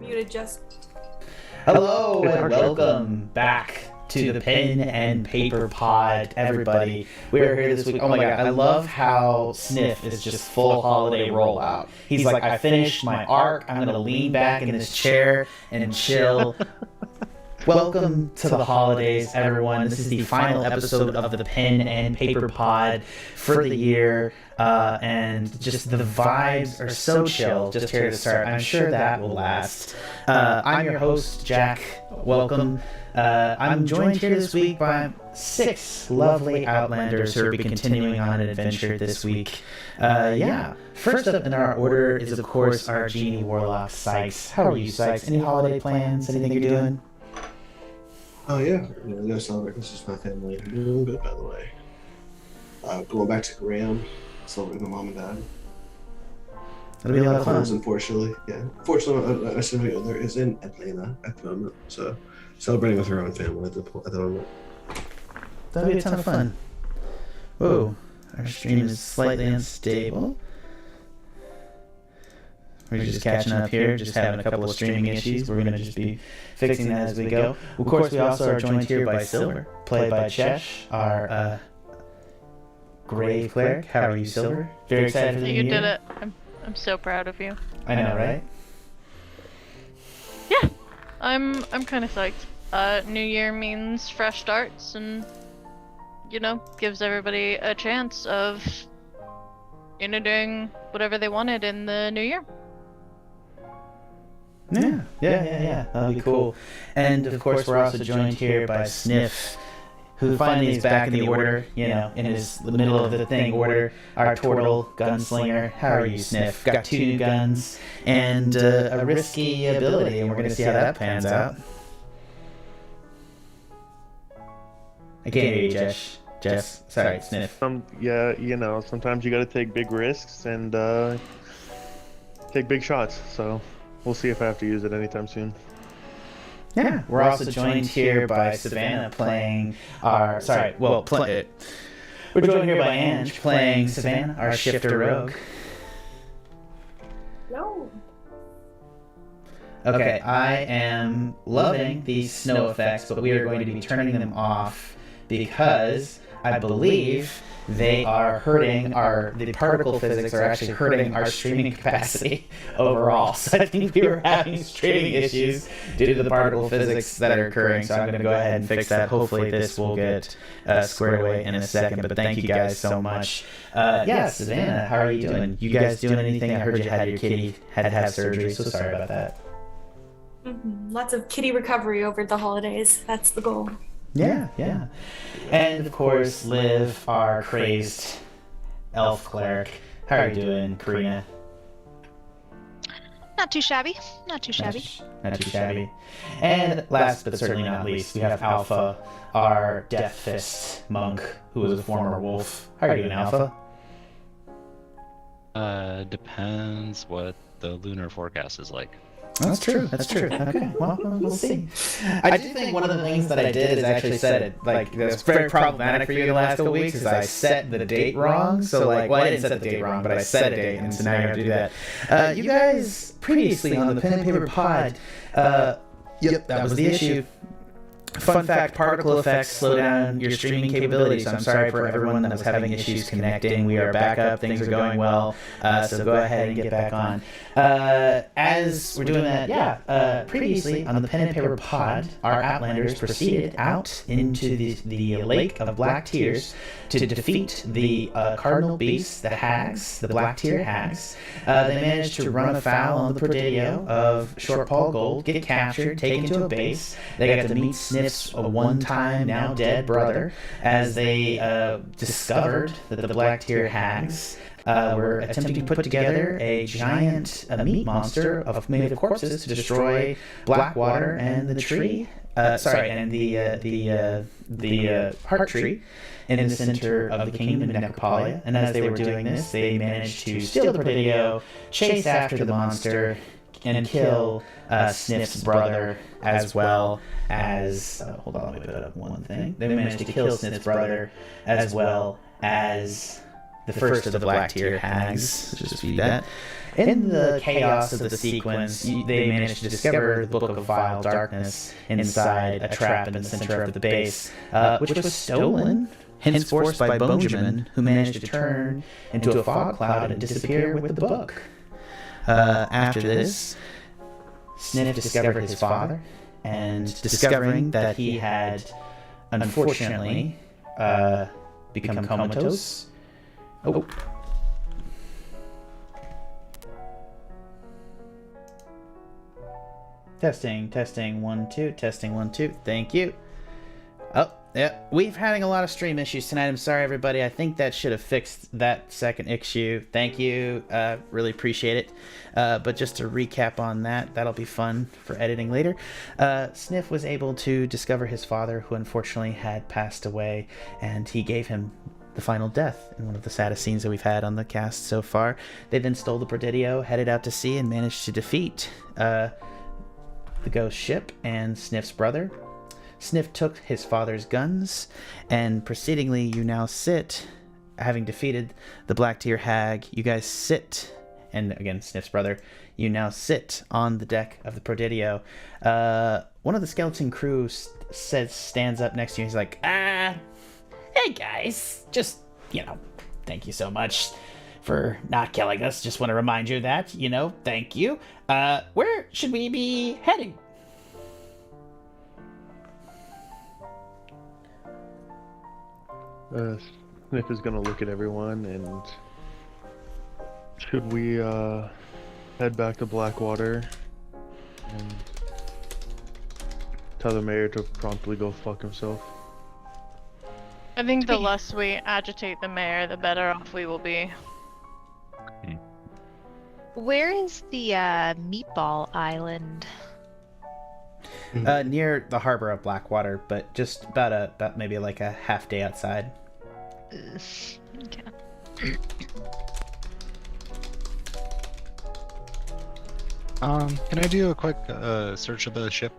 muted just. Hello and welcome back to the Pen and Paper Pod, everybody. We're here this week. Oh my god, I love how Sniff is just full holiday rollout. He's like, I finished my arc, I'm gonna lean back in this chair and chill. Welcome to the holidays, everyone. This is the final episode of the Pen and Paper Pod for the year, and just the vibes are so chill just here to start. I'm sure that will last. I'm your host, Jack. Welcome. I'm joined here this week by 6 lovely Outlanders who will be continuing on an adventure this week. First up in our order is, of course, our Genie Warlock, Sikes. How are you, Sikes? Any holiday plans? Anything you're doing? Oh yeah, I'm gonna celebrate Christmas with my family. I'm doing a little bit, by the way. Going back to Grimm, celebrating my mom and dad. That'll be a lot of fun. Unfortunately, yeah. Fortunately, my significant other is in Atlanta at the moment, so celebrating with her own family at the moment. That'll be a ton of fun. Whoa, our stream is slightly unstable. We're just catching up here, just having a couple of streaming issues. We're going to just be fixing that as we go. Of course, we also are joined here by Silver, played by Chesh, our Grave Cleric. How are you, Silver? Very excited for the new year. You did it. I'm so proud of you. I know, right? Yeah, I'm kind of psyched. New year means fresh starts, and gives everybody a chance of doing whatever they wanted in the new year. Yeah. That'll be cool. And of course, we're also joined here by Sniff, who finally is back in the order, in the middle of the thing order. Our Tortle, Gunslinger. How are you, Sniff? Got 2 new guns and a risky ability, and we're going to see how that pans out. I can't hear you, Jess. Sorry, Sniff. Sometimes you got to take big risks and take big shots, so we'll see if I have to use it anytime soon. Yeah, we're also joined here by Savannah playing our... We're joined here by Ange playing Savannah, our shifter rogue. No. Okay, I am loving these snow effects, but we are going to be turning them off because I believe they are hurting the particle physics are actually hurting our streaming capacity overall. So I think we were having streaming issues due to the particle physics that are occurring. So I'm going to go ahead and fix that. Hopefully this will get squared away in a second. But thank you guys so much. Savannah, how are you doing? You guys doing anything? I heard you had your kitty had to have surgery, so sorry about that. Mm-hmm. Lots of kitty recovery over the holidays. That's the goal. Yeah. And of course, Liv, our crazed elf cleric. How are you doing, Karina? Not too shabby. Not too shabby. And last but certainly not least, we have Alpha, our Death Fist monk, who is a former wolf. How are you doing, Alpha? Depends what the lunar forecast is like. That's true. Okay, well, we'll see. I do think one of the things that I did is actually set it, that's very problematic for you the last couple weeks, is I set the date wrong. So, I didn't set the date wrong, but I set a date, and so now you have to do that. You guys, previously on the Pen and Paper Pod, that was the issue. Fun fact, particle effects slow down your streaming capabilities. I'm sorry for everyone that was having issues connecting. We are back up. Things are going well. So go ahead and get back on. As we're doing that, previously on the Pen and Paper Pod, our Outlanders proceeded out into the Lake of Black Tears to defeat the Cardinal Beasts, the hags, the Black Tear hags. They managed to run afoul on the Presidio of Short Paul Gold, get captured, taken to a base. They got to meet Sniff's a one-time, now dead brother, as they discovered that the Black Tear hags were attempting to put together a giant meat monster made of corpses to destroy Blackwater and the tree. The heart tree in the center of the kingdom of Necropolia. And as they were doing this, they managed to steal the Presidio, chase after the monster, and kill Sniff's brother, as well as... hold on, let me put up one thing. They managed to kill Sniff's brother, as well as the first of the Black Tier hags. Just read that. In the chaos of the sequence, they managed to discover the Book of Vile Darkness inside a trap in the center of the base, which was stolen, henceforth by bonejamin, who managed to turn into a fog cloud and disappear with the book. After this, Sniff discovered his father, and discovering that he had, unfortunately, become comatose. Oh. Testing, 1, 2, testing, 1, 2. Thank you. Oh, yeah. We've having a lot of stream issues tonight. I'm sorry, everybody. I think that should have fixed that second issue. Thank you. Really appreciate it. But just to recap on that, that'll be fun for editing later. Sniff was able to discover his father, who unfortunately had passed away, and he gave him the final death in one of the saddest scenes that we've had on the cast so far. They then stole the Presidio, headed out to sea, and managed to defeat the ghost ship and Sniff's brother. Sniff took his father's guns, and precedingly, you now sit, having defeated the Black Tier hag, you guys sit, and again, Sniff's brother, you now sit on the deck of the Presidio. One of the skeleton crew stands up next to you, he's like, hey guys, just, thank you so much for not killing us. Just want to remind you that, thank you. Where should we be heading? Sniff is gonna look at everyone, and should we head back to Blackwater and tell the mayor to promptly go fuck himself? I think the less we agitate the mayor, the better off we will be. Where is the Meatball Island? Near the harbor of Blackwater, but just about maybe like a half day outside. Okay. Can I do a quick search of the ship,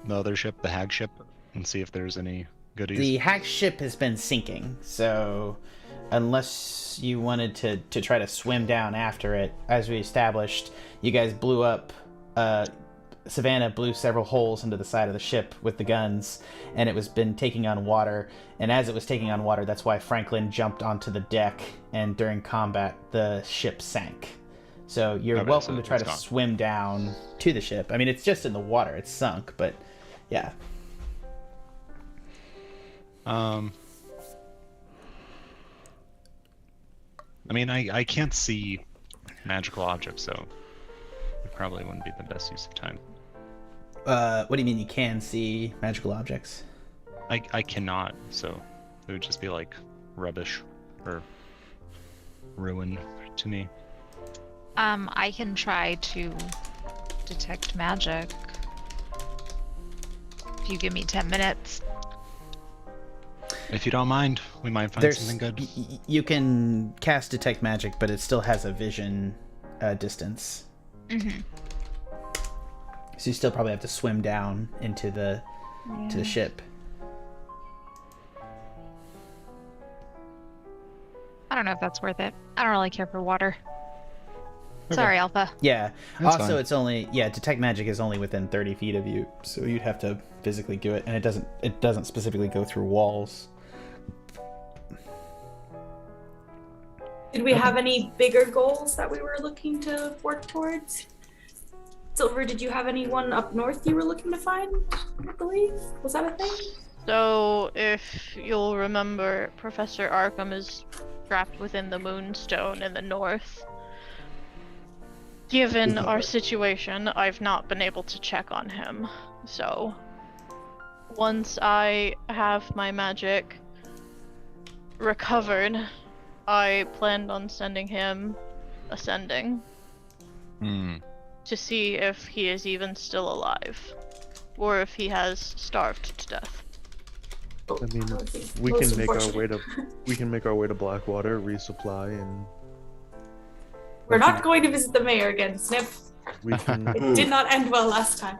the other ship, the hag ship, and see if there's any goodies? The hag ship has been sinking, so unless you wanted to try to swim down after it, as we established, you guys blew up. Savannah blew several holes into the side of the ship with the guns, and it was been taking on water. And as it was taking on water, that's why Franklin jumped onto the deck, and during combat, the ship sank. So you're welcome to try to swim down to the ship. I mean, it's just in the water. It's sunk, but yeah. I mean, I can't see magical objects, so it probably wouldn't be the best use of time. What do you mean you can see magical objects? I cannot, so it would just be like rubbish or ruin to me. I can try to detect magic. If you give me 10 minutes. If you don't mind, we might find something good. You can cast detect magic, but it still has a vision distance. Mm-hmm. So you still probably have to swim down into the to the ship. I don't know if that's worth it. I don't really care for water. Okay. Sorry, Alpha. Yeah. That's also, fine. it's only detect magic is only within 30 feet of you, so you'd have to physically do it, and it doesn't specifically go through walls. Did we have any bigger goals that we were looking to work towards? Silver, did you have anyone up north you were looking to find, I believe? Was that a thing? So, if you'll remember, Professor Arkham is trapped within the Moonstone in the north. Given our situation, I've not been able to check on him. So, once I have my magic recovered, I planned on sending him ascending to see if he is even still alive, or if he has starved to death. I mean, we can make our way to Blackwater, resupply, and We're not going to visit the mayor again, Sniff. we can. It did not end well last time.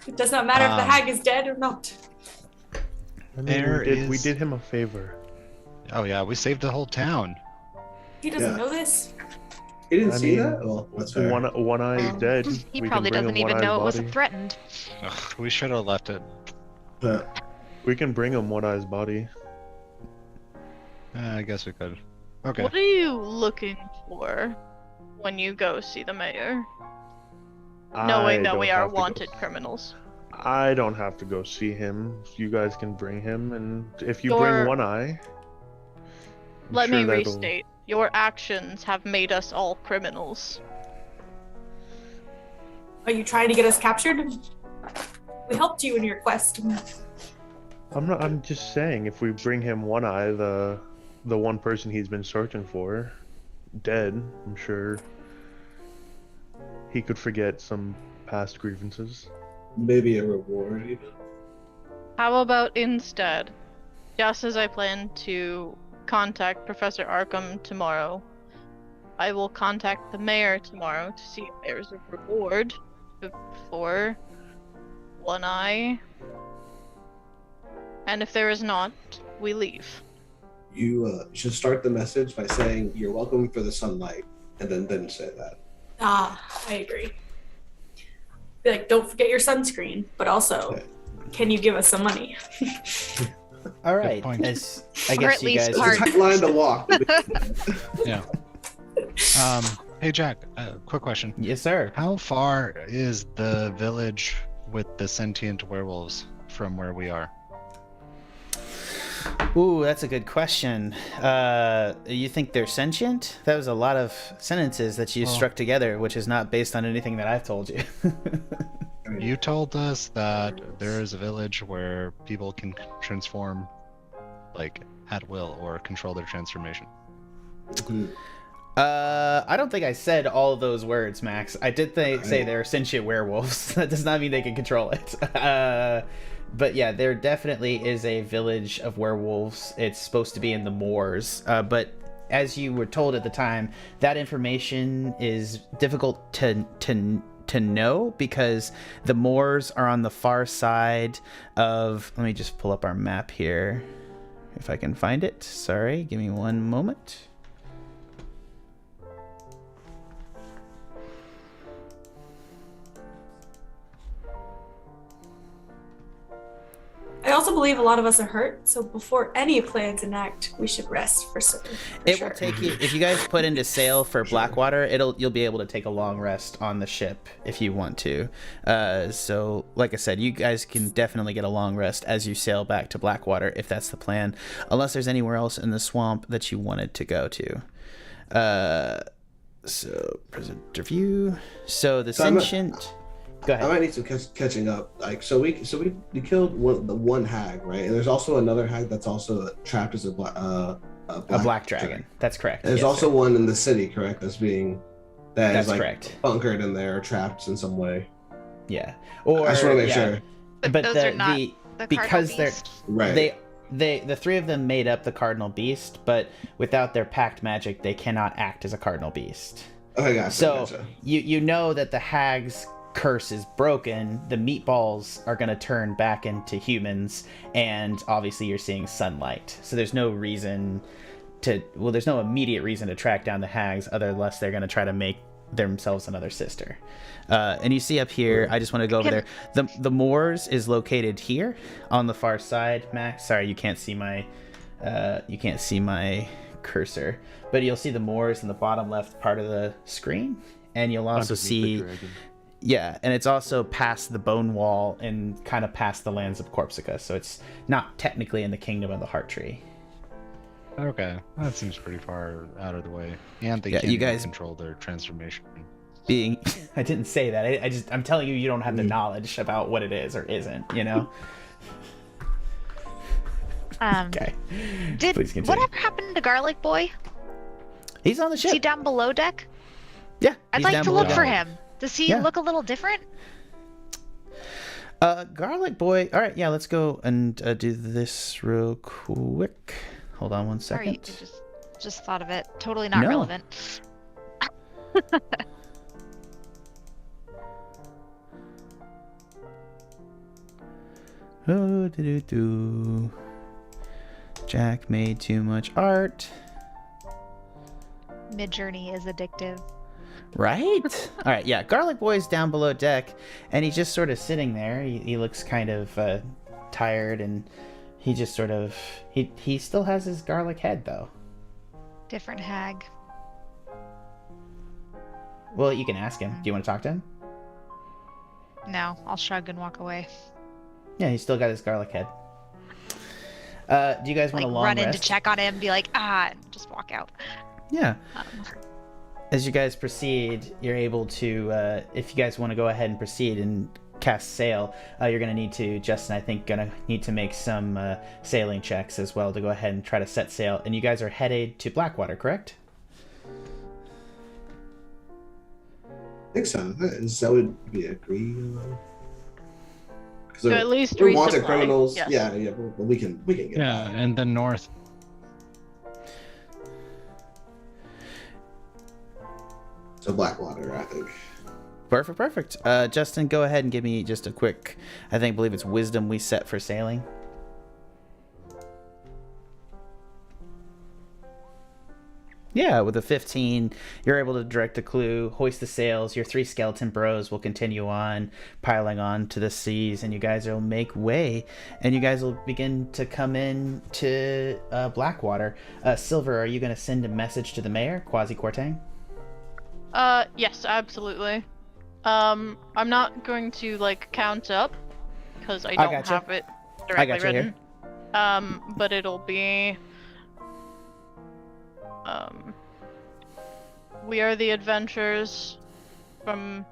It does not matter if the hag is dead or not. I mean, we did him a favor. Oh yeah, we saved the whole town. He doesn't Yeah. know this. He didn't I see mean, that? Well, that's fair. One eye is dead. He We probably can bring doesn't him even One know it Eye's was body. threatened. Ugh, we should have left it. We can bring him One Eye's body. I guess we could. Okay. What are you looking for when you go see the mayor? Knowing that we are wanted criminals. I don't have to go see him. You guys can bring him, and if you Your- bring One Eye, I'm Let me sure that'll- restate. Your actions have made us all criminals. Are you trying to get us captured? We helped you in your quest. I'm not. I'm just saying, if we bring him One Eye, the one person he's been searching for, dead, I'm sure he could forget some past grievances. Maybe a reward, even. How about instead, just as I plan to contact Professor Arkham tomorrow, I will contact the mayor tomorrow to see if there's a reward for One Eye. And if there is not, we leave. You should start the message by saying, "You're welcome for the sunlight," and then say that. Ah, I agree. Be like, don't forget your sunscreen, but also, Okay. can you give us some money? All right. point. As I Or guess at you least guys. part- It's a tight line to walk. Yeah. Hey Jack, quick question. Yes, sir. How far is the village with the sentient werewolves from where we are? Ooh, that's a good question. You think they're sentient? That was a lot of sentences that you Well- struck together, which is not based on anything that I've told you. You told us that there is a village where people can transform, like, at will or control their transformation. I don't think I said all of those words, Max. I did say they're sentient werewolves. That does not mean they can control it. But yeah, there definitely is a village of werewolves. It's supposed to be in the moors. But as you were told at the time, that information is difficult to know because the moors are on the far side of... Let me just pull up our map here, if I can find it. Sorry, give me one moment. I also believe a lot of us are hurt, so before any plans enact, we should rest for certain. It will take you, if you guys put into sail for Blackwater, you'll be able to take a long rest on the ship if you want to. So like I said, you guys can definitely get a long rest as you sail back to Blackwater if that's the plan, unless there's anywhere else in the swamp that you wanted to go to. So present review. So the sentient. Go I ahead. might need some catching up. Like, so we killed the one hag, right? And there's also another hag that's also trapped as a black dragon. That's correct. There's Yes, also sir. one in the city, correct? That's That's like correct. bunkered in there, trapped in some way. Yeah. Or I just want to make yeah. sure. But those are not the because cardinal they're beast. Right. the three of them made up the cardinal beast, but without their pact magic, they cannot act as a cardinal beast. Okay, gotcha. So gotcha. you know that the hag's curse is broken. The meatballs are going to turn back into humans, and obviously you're seeing sunlight. So there's no reason there's no immediate reason to track down the hags, unless they're going to try to make themselves another sister. And you see up here, I just want to go over there. The moors is located here on the far side. Max, sorry, you can't see my cursor, but you'll see the moors in the bottom left part of the screen, and you'll also Underneath the see, dragon. yeah, and it's also past the bone wall and kind of past the lands of Corpsica, so it's not technically in the kingdom of the Heart Tree. Okay, that seems pretty far out of the way. And they Yeah, can't you even guys- control their transformation. I didn't say that. I'm telling you don't have the knowledge about what it is or isn't, you know? Okay. Please continue. Whatever happened to Garlic Boy? He's on the Is he ship. down below deck? Yeah. I'd he's like down to below look for deck. him. Does he Yeah. look a little different? Garlic Boy. All right, yeah, let's go and do this real quick. Hold on one Sorry, second. just thought of it. Totally not No. relevant. Oh, Jack made too much art. Mid-journey is addictive. Right? All right, yeah. Garlic Boy's down below deck, and he's just sort of sitting there. He looks kind of tired, and he just sort of... He still has his garlic head, though. Different hag. Well, you can ask him. Do you want to talk to him? No, I'll shrug and walk away. Yeah, he's still got his garlic head. Do you guys want Like a long run in rest? to check on him, be like, and just walk out. Yeah. As you guys proceed, you're able to, if you guys want to go ahead and proceed and cast sail, you're going to need to, Justin, I think, going to need to make some sailing checks as well to go ahead and try to set sail. And you guys are headed to Blackwater, correct? I think so. That would be agreed. So at least we're wanted resupply, criminals. yes. Yeah, but we can get Yeah, that. and then north. So Blackwater, I think. Perfect. Justin, go ahead and give me just a quick, believe it's wisdom we set for sailing. Yeah, with a 15, you're able to direct the clue, hoist the sails. Your 3 skeleton bros will continue on, piling on to the seas, and you guys will make way, and you guys will begin to come in to Blackwater. Silver, are you going to send a message to the mayor, Quasi Quartang? Yes, absolutely. I'm not going to, like, count up, because I don't gotcha. have it I directly gotcha written. here. But it'll be... we are the adventurers from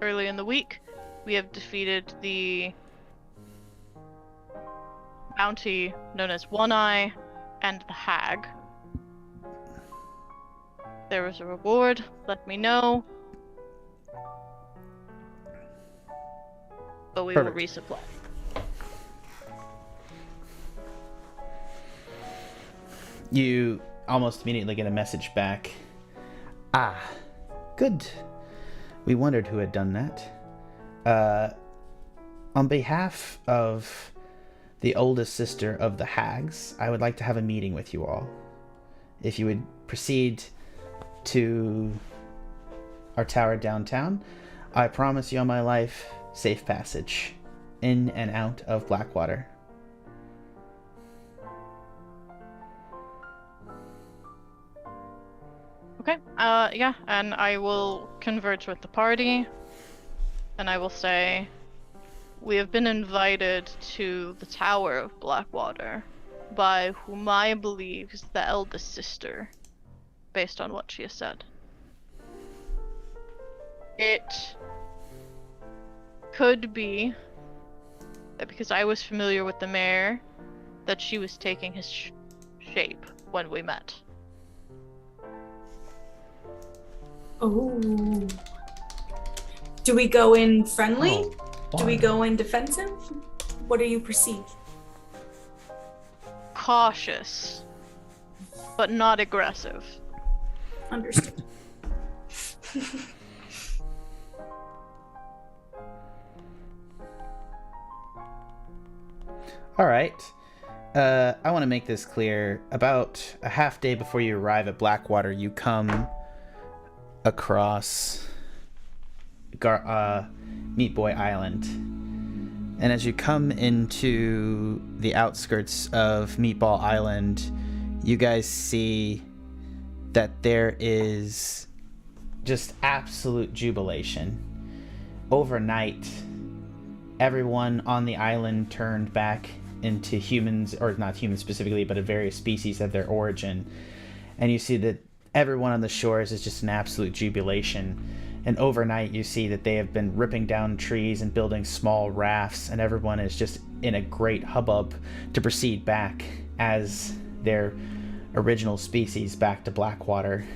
early in the week. We have defeated the bounty known as One Eye and the Hag. There is a reward, let me know. But we Perfect. will resupply. You almost immediately get a message back. Ah, good. We wondered who had done that. On behalf of the oldest sister of the hags, I would like to have a meeting with you all. If you would proceed to our tower downtown, I promise you on my life, safe passage in and out of Blackwater. Okay, yeah, and I will converge with the party, and I will say, we have been invited to the Tower of Blackwater by whom I believe is the eldest sister, based on what she has said. It could be that because I was familiar with the mayor, that she was taking his shape when we met. Oh. Do we go in friendly? Oh, Do we fun. go in defensive? What do you perceive? Cautious, but not aggressive. Understood. All right. I want to make this clear. About a half day before you arrive at Blackwater, you come across Meat Boy Island. And as you come into the outskirts of Meatball Island, you guys see that there is just absolute jubilation. Overnight, everyone on the island turned back into humans, or not humans specifically, but a various species of their origin. And you see that everyone on the shores is just an absolute jubilation. And overnight you see that they have been ripping down trees and building small rafts, and everyone is just in a great hubbub to proceed back as their original species back to Blackwater.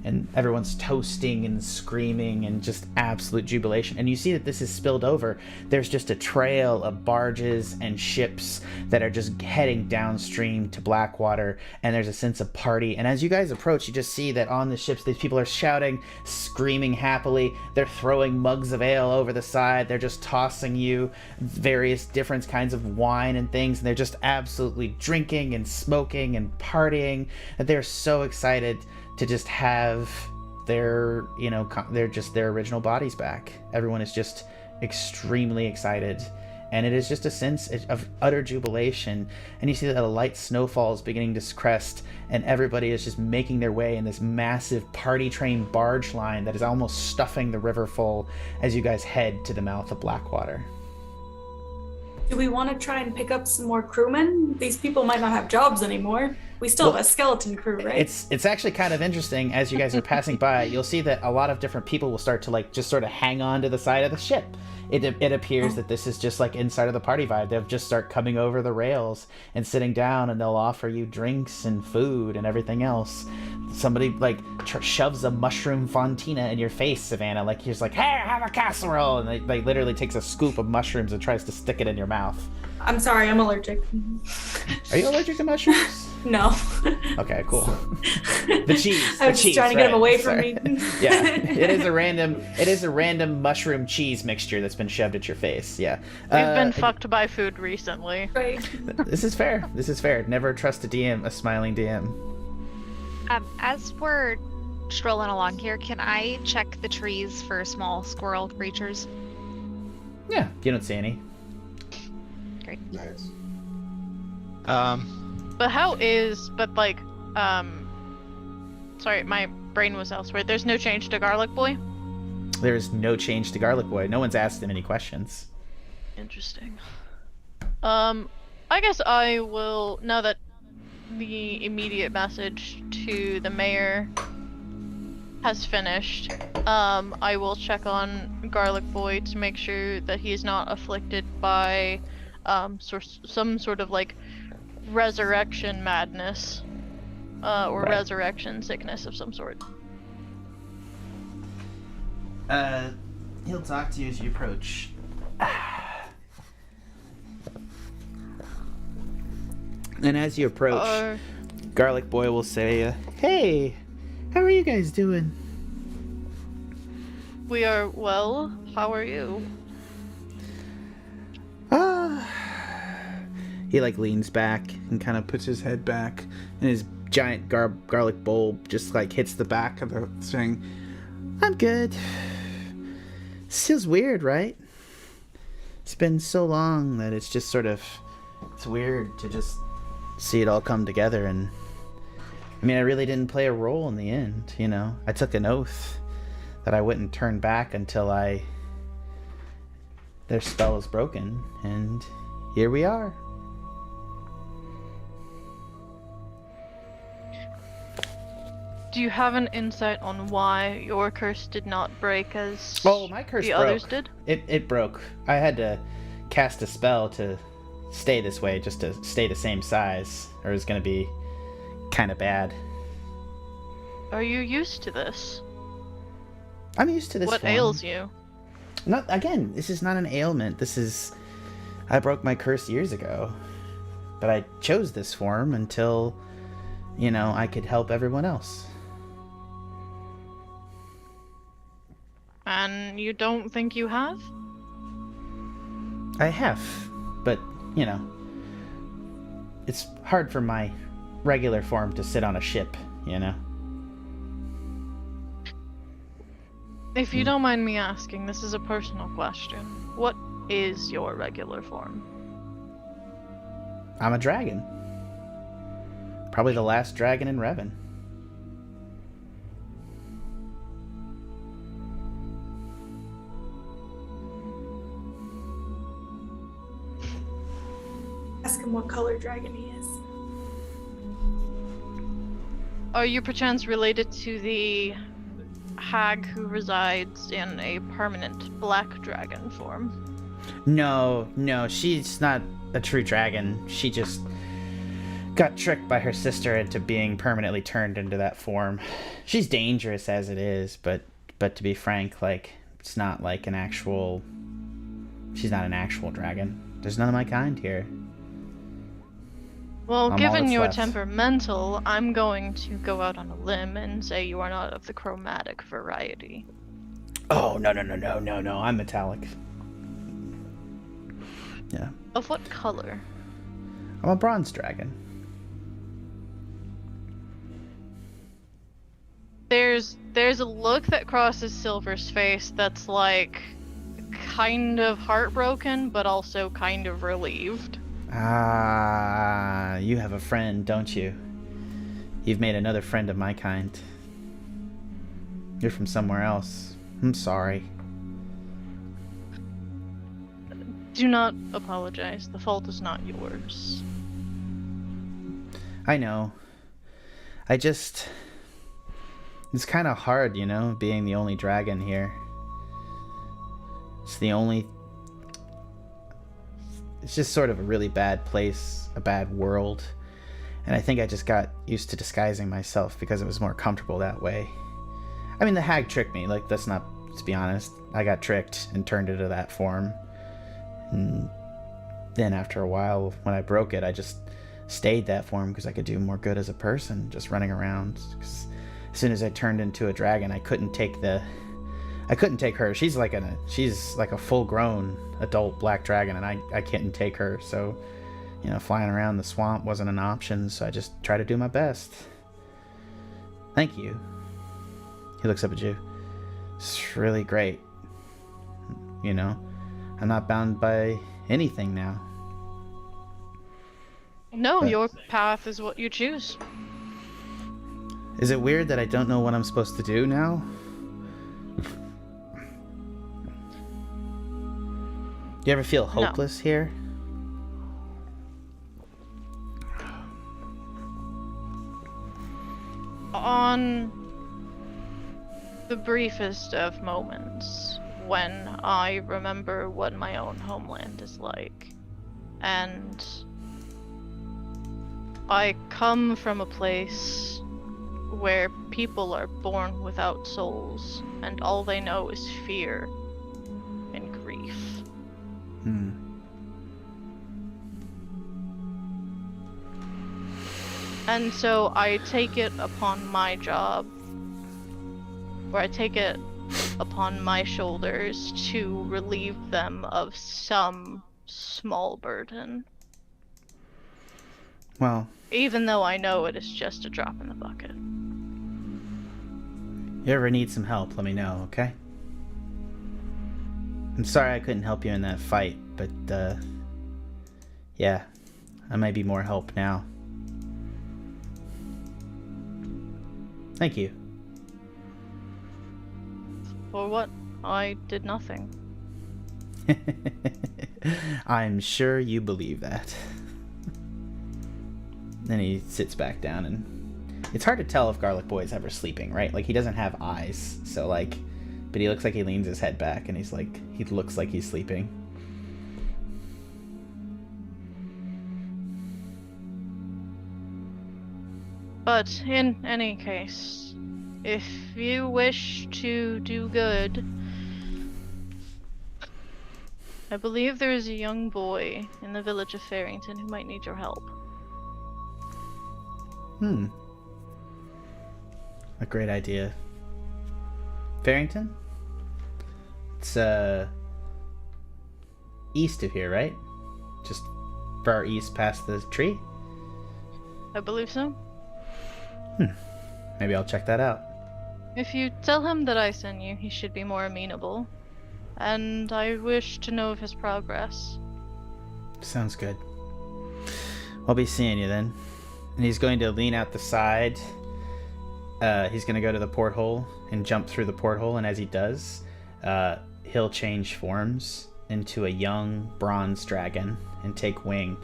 And everyone's toasting and screaming and just absolute jubilation. And you see that this is spilled over. There's just a trail of barges and ships that are just heading downstream to Blackwater. And there's a sense of party. And as you guys approach, you just see that on the ships, these people are shouting, screaming happily. They're throwing mugs of ale over the side. They're just tossing you various different kinds of wine and things. And they're just absolutely drinking and smoking and partying. And they're so excited to just have their, you know, they're just their original bodies back. Everyone is just extremely excited, and it is just a sense of utter jubilation. And you see that a light snowfall is beginning to crest, and everybody is just making their way in this massive party train barge line that is almost stuffing the river full as you guys head to the mouth of Blackwater. Do we want to try and pick up some more crewmen? These people might not have jobs anymore. We still have a skeleton crew, right? It's actually kind of interesting. As you guys are passing by, you'll see that a lot of different people will start to like just sort of hang on to the side of the ship. It appears that this is just like inside of the party vibe. They'll just start coming over the rails and sitting down, and they'll offer you drinks and food and everything else. Somebody like shoves a mushroom fontina in your face, Savannah. Like he's like, "Hey, have a casserole," and they literally takes a scoop of mushrooms and tries to stick it in your mouth. I'm sorry, I'm allergic. Are you allergic to mushrooms? No. Okay, cool. The cheese. I was just trying to get him away from Sorry. me. Yeah, it is a random mushroom cheese mixture that's been shoved at your face. Yeah. We've been fucked by food recently. Right. This is fair. This is fair. Never trust a DM, a smiling DM. As we're strolling along here, can I check the trees for small squirrel creatures? Yeah, you don't see any. Great. Nice. But sorry, my brain was elsewhere. There's no change to Garlic Boy? There is no change to Garlic Boy. No one's asked him any questions. Interesting. I guess I will, now that the immediate message to the mayor has finished, I will check on Garlic Boy to make sure that he is not afflicted by some sort of like resurrection madness or Right. resurrection sickness of some sort. He'll talk to you as you approach. And as you approach, Garlic Boy will say, "Hey, how are you guys doing?" We are well. How are you? He like leans back and kind of puts his head back, and his giant garlic bowl just like hits the back of the thing. "I'm good. Feels weird, right? It's been so long that it's just sort of, it's weird to just see it all come together. And I mean, I really didn't play a role in the end, you know. I took an oath that I wouldn't turn back until their spell is broken, and here we are." Do you have an insight on why your curse did not break as My curse the broke. others did? It broke. I had to cast a spell to stay this way, just to stay the same size, or it was going to be kind of bad. Are you used to this? I'm used to this What form. ails you? Again, this is not an ailment. I broke my curse years ago. But I chose this form until, you know, I could help everyone else. And you don't think you have? I have, but, you know, it's hard for my regular form to sit on a ship, you know? If you don't mind me asking, this is a personal question. What is your regular form? I'm a dragon. Probably the last dragon in Revon. Ask him what color dragon he is. Are you perchance related to the hag who resides in a permanent black dragon form? No, she's not a true dragon. She just got tricked by her sister into being permanently turned into that form. She's dangerous as it is, but to be frank, like, it's not like an actual... She's not an actual dragon. There's none of my kind here. Well, I'm all given that's you're left. temperamental, I'm going to go out on a limb and say you are not of the chromatic variety. Oh, no, I'm metallic. Yeah. Of what color? I'm a bronze dragon. there's a look that crosses Silver's face that's like kind of heartbroken, but also kind of relieved. Ah, you have a friend, don't you? You've made another friend of my kind. You're from somewhere else. I'm sorry. Do not apologize. The fault is not yours. I know. It's kind of hard, you know, being the only dragon here. It's just sort of a really bad place, a bad world. And I think I just got used to disguising myself because it was more comfortable that way. I mean, the hag tricked me, like, let's be honest. I got tricked and turned into that form. And then after a while, when I broke it, I just stayed that form because I could do more good as a person, just running around. 'Cause as soon as I turned into a dragon, I couldn't take her. She's like a full-grown adult black dragon, and I couldn't take her. So, you know, flying around the swamp wasn't an option. So I just tried to do my best. Thank you. He looks up at you. It's really great. You know, I'm not bound by anything now. No, But- your path is what you choose. Is it weird that I don't know what I'm supposed to do now? You ever feel hopeless here? On the briefest of moments, when I remember what my own homeland is like, and I come from a place where people are born without souls, and all they know is fear and grief. And so I take it upon my job, or I take it upon my shoulders to relieve them of some small burden. Well, Even though I know it is just a drop in the bucket. you ever need some help, let me know, okay? I'm sorry I couldn't help you in that fight, but, yeah, I might be more help now. Thank you. For what? I did nothing. I'm sure you believe that. Then he sits back down, and it's hard to tell if Garlic Boy is ever sleeping, right? Like, he doesn't have eyes, so, like, but he looks like he leans his head back, and he looks like he's sleeping. But in any case, if you wish to do good, I believe there is a young boy in the village of Farrington who might need your help. A great idea. Farrington? It's, east of here, right? Just far east past the tree? I believe so. Maybe I'll check that out. If you tell him that I sent you, he should be more amenable. And I wish to know of his progress. Sounds good. I'll be seeing you then. And he's going to lean out the side. He's going to go to the porthole and jump through the porthole, and as he does, he'll change forms into a young bronze dragon and take wing.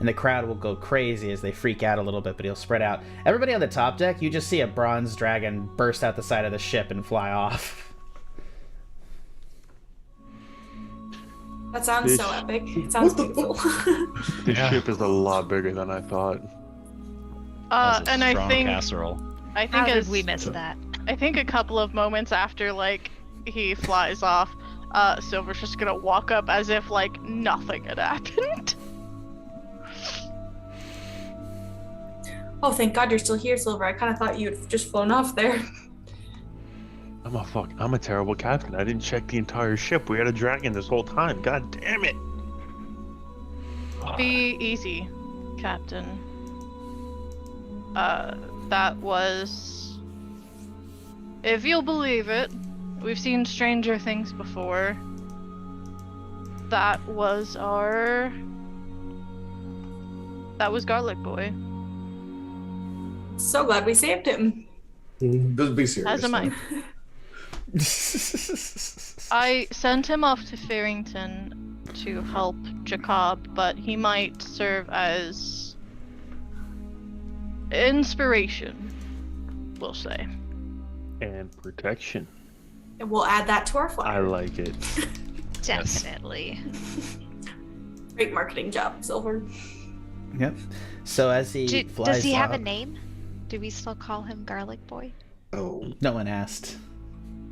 And the crowd will go crazy as they freak out a little bit, but he'll spread out. Everybody on the top deck, you just see a bronze dragon burst out the side of the ship and fly off. That sounds so epic. It sounds beautiful. This Yeah. ship is a lot bigger than I thought. That's a And I strong think casserole. How did as we miss that? I think a couple of moments after like he flies off, Silver's just gonna walk up as if like nothing had happened. Oh, thank God you're still here, Silver. I kind of thought you had just flown off there. I'm a terrible captain. I didn't check the entire ship. We had a dragon this whole time. God damn it. Be easy, Captain. That was if you'll believe it, we've seen stranger things before. That was Garlic Boy. So glad we saved him. Just be serious. As am I. I sent him off to Farrington to help Jacob, but he might serve as inspiration, we'll say. And protection. And we'll add that to our flyer. I like it. Definitely. Great marketing job, Silver. Yep. So as he flies Does he have a off- name? Do we still call him Garlic Boy? Oh, No one asked.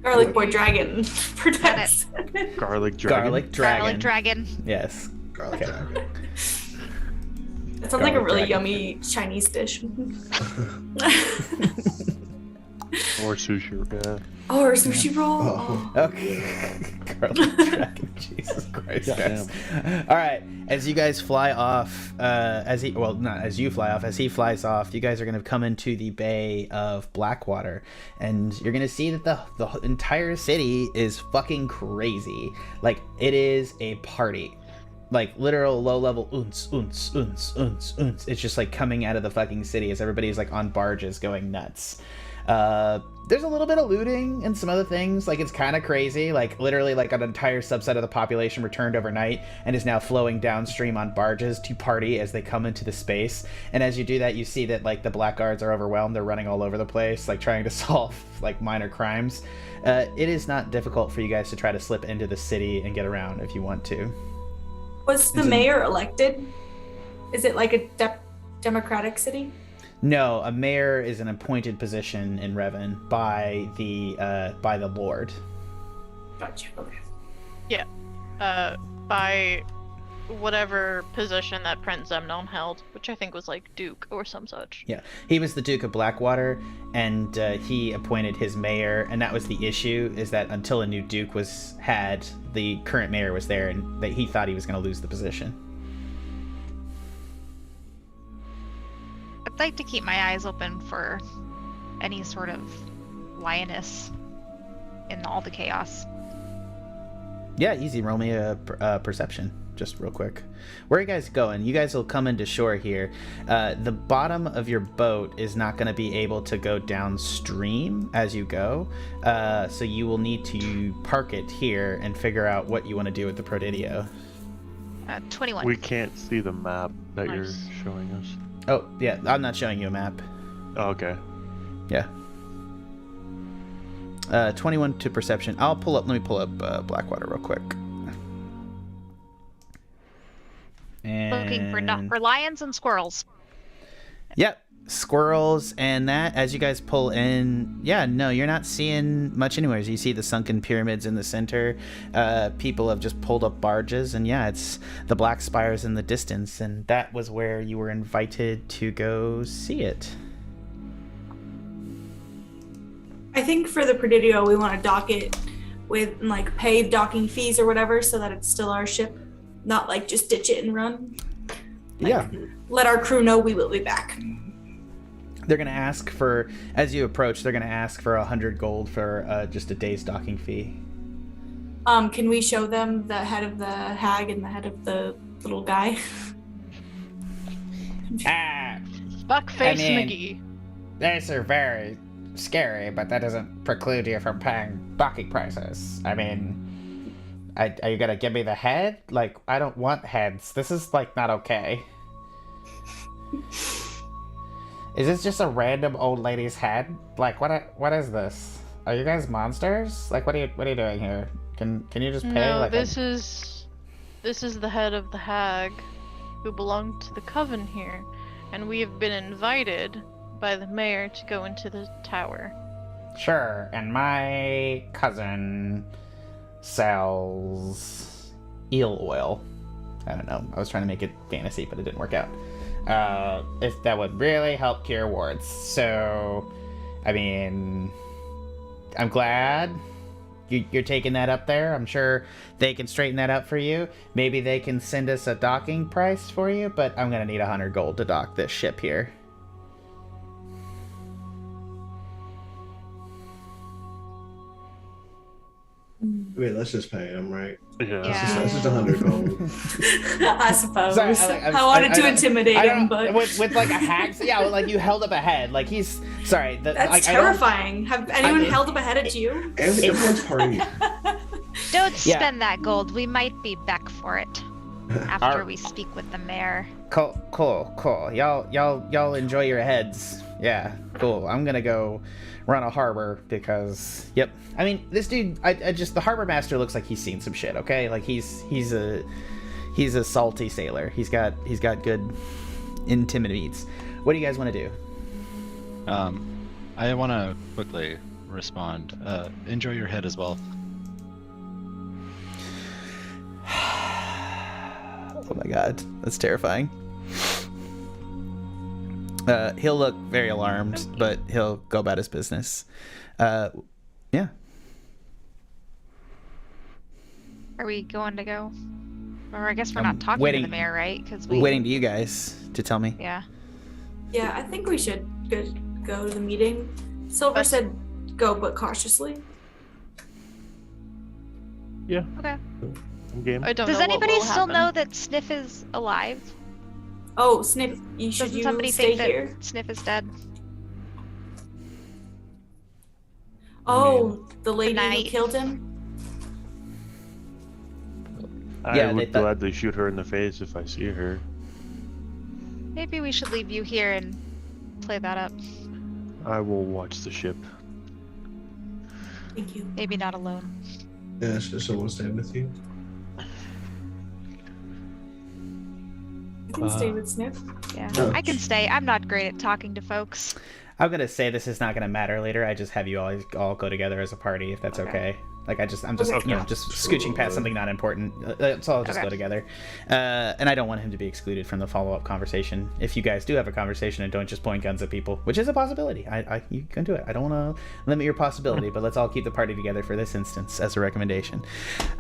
Garlic Boy Dragon protects. Garlic dragon. Garlic dragon. Garlic Dragon. Yes. garlic dragon. It sounds like a Garlic really dragon. yummy Chinese dish. Or sushi. Yeah. Or a sushi roll. Oh. Oh. Okay. Garlic dragon. Jesus Christ, guys. All right. As you guys fly off, as he flies off, you guys are going to come into the Bay of Blackwater, and you're going to see that the entire city is fucking crazy. Like, it is a party. Like, literal low-level oons, oons, oons, oons, oons. It's just, like, coming out of the fucking city as everybody's, like, on barges going nuts. There's a little bit of looting and some other things. Like, it's kind of crazy. Like, literally, like, an entire subset of the population returned overnight and is now flowing downstream on barges to party as they come into the space. And as you do that, you see that, like, the blackguards are overwhelmed. They're running all over the place, like, trying to solve, like, minor crimes. It is not difficult for you guys to try to slip into the city and get around if you want to. Was the mayor elected? Is it like a democratic city? No, a mayor is an appointed position in Revon by the Lord. Gotcha. Okay. Yeah. By whatever position that Prince Zemnon held, which I think was like Duke or some such. Yeah, he was the Duke of Blackwater, and he appointed his mayor, and that was the issue, is that until a new Duke had, the current mayor was there, and that he thought he was going to lose the position. I'd like to keep my eyes open for any sort of lioness in all the chaos. Yeah, easy. Roll me a perception, just real quick. Where are you guys going? You guys will come into shore here. The bottom of your boat is not going to be able to go downstream as you go, so you will need to park it here and figure out what you want to do with the Prodidio. 21. We can't see the map that you're Nice. showing us. Oh, yeah, I'm not showing you a map. Oh, okay. Yeah. 21 to perception. Let me pull up Blackwater real quick. Looking And for lions and squirrels. Yep, squirrels and that. As you guys pull in, yeah, no, you're not seeing much anyways. You see the sunken pyramids in the center. People have just pulled up barges, and yeah, it's the black spires in the distance, and that was where you were invited to go see it. I think for the Prodidio, we want to dock it with like paid docking fees or whatever, so that it's still our ship, not like just ditch it and run. Like, Yeah. Let our crew know we will be back. They're gonna ask for, as you approach, they're gonna ask for 100 gold for just a day's docking fee. Can we show them the head of the hag and the head of the little guy? Buckface mean- McGee. These are very scary, but that doesn't preclude you from paying docking prices. I mean, are you gonna give me the head? Like, I don't want heads. This is, like, not okay. Is this just a random old lady's head? Like, what is this? Are you guys monsters? Like, what are you doing here? Can you just pay? No, like, this is the head of the hag who belonged to the coven here, and we have been invited by the mayor to go into the tower. Sure, and my cousin sells eel oil. I don't know. I was trying to make it fantasy, but it didn't work out. If that would really help cure wards. So, I mean, I'm glad you're taking that up there. I'm sure they can straighten that up for you. Maybe they can send us a docking price for you, but I'm going to need 100 gold to dock this ship here. I mean, let's just pay him, right? Yeah. This is 100 gold. I suppose. Sorry, I wanted to intimidate him, but with like a hags, yeah, like you held up a head, like he's sorry. that's like, terrifying. Have anyone held up a head at you? Everyone's party. Don't spend that gold. We might be back for it after we speak with the mayor. Cool. Y'all enjoy your heads. Yeah, cool. I'm gonna go run a harbor because, yep. I mean, this dude, I just the harbor master looks like he's seen some shit. Okay, like he's a salty sailor. He's got good intimidates. What do you guys want to do? I want to quickly respond. Enjoy your head as well. Oh my god, that's terrifying. He'll look very alarmed, but he'll go about his business. Yeah. Are we going to go? Or I guess we're not talking to the mayor, right? Because waiting to you guys to tell me. Yeah. Yeah, I think we should go to the meeting. Silver said go, but cautiously. Yeah. Okay. I'm game. I don't Does know what anybody will still happen. know that Sniff is alive? Oh, Sniff, Doesn't you somebody stay think here? that Sniff is dead? Oh, the lady who knight. killed him? I would gladly shoot her in the face if I see her. Maybe we should leave you here and play that up. I will watch the ship. Thank you. Maybe not alone. Yeah, should someone stay with you? I can stay with Sniff. Yeah. Oh. I can stay. I'm not great at talking to folks. I'm gonna say this is not gonna matter later. I just have you all go together as a party, if that's okay. Like I'm just just scooching past something not important. So I'll just go together. And I don't want him to be excluded from the follow-up conversation. If you guys do have a conversation and don't just point guns at people, which is a possibility, you can do it. I don't want to limit your possibility, but let's all keep the party together for this instance as a recommendation.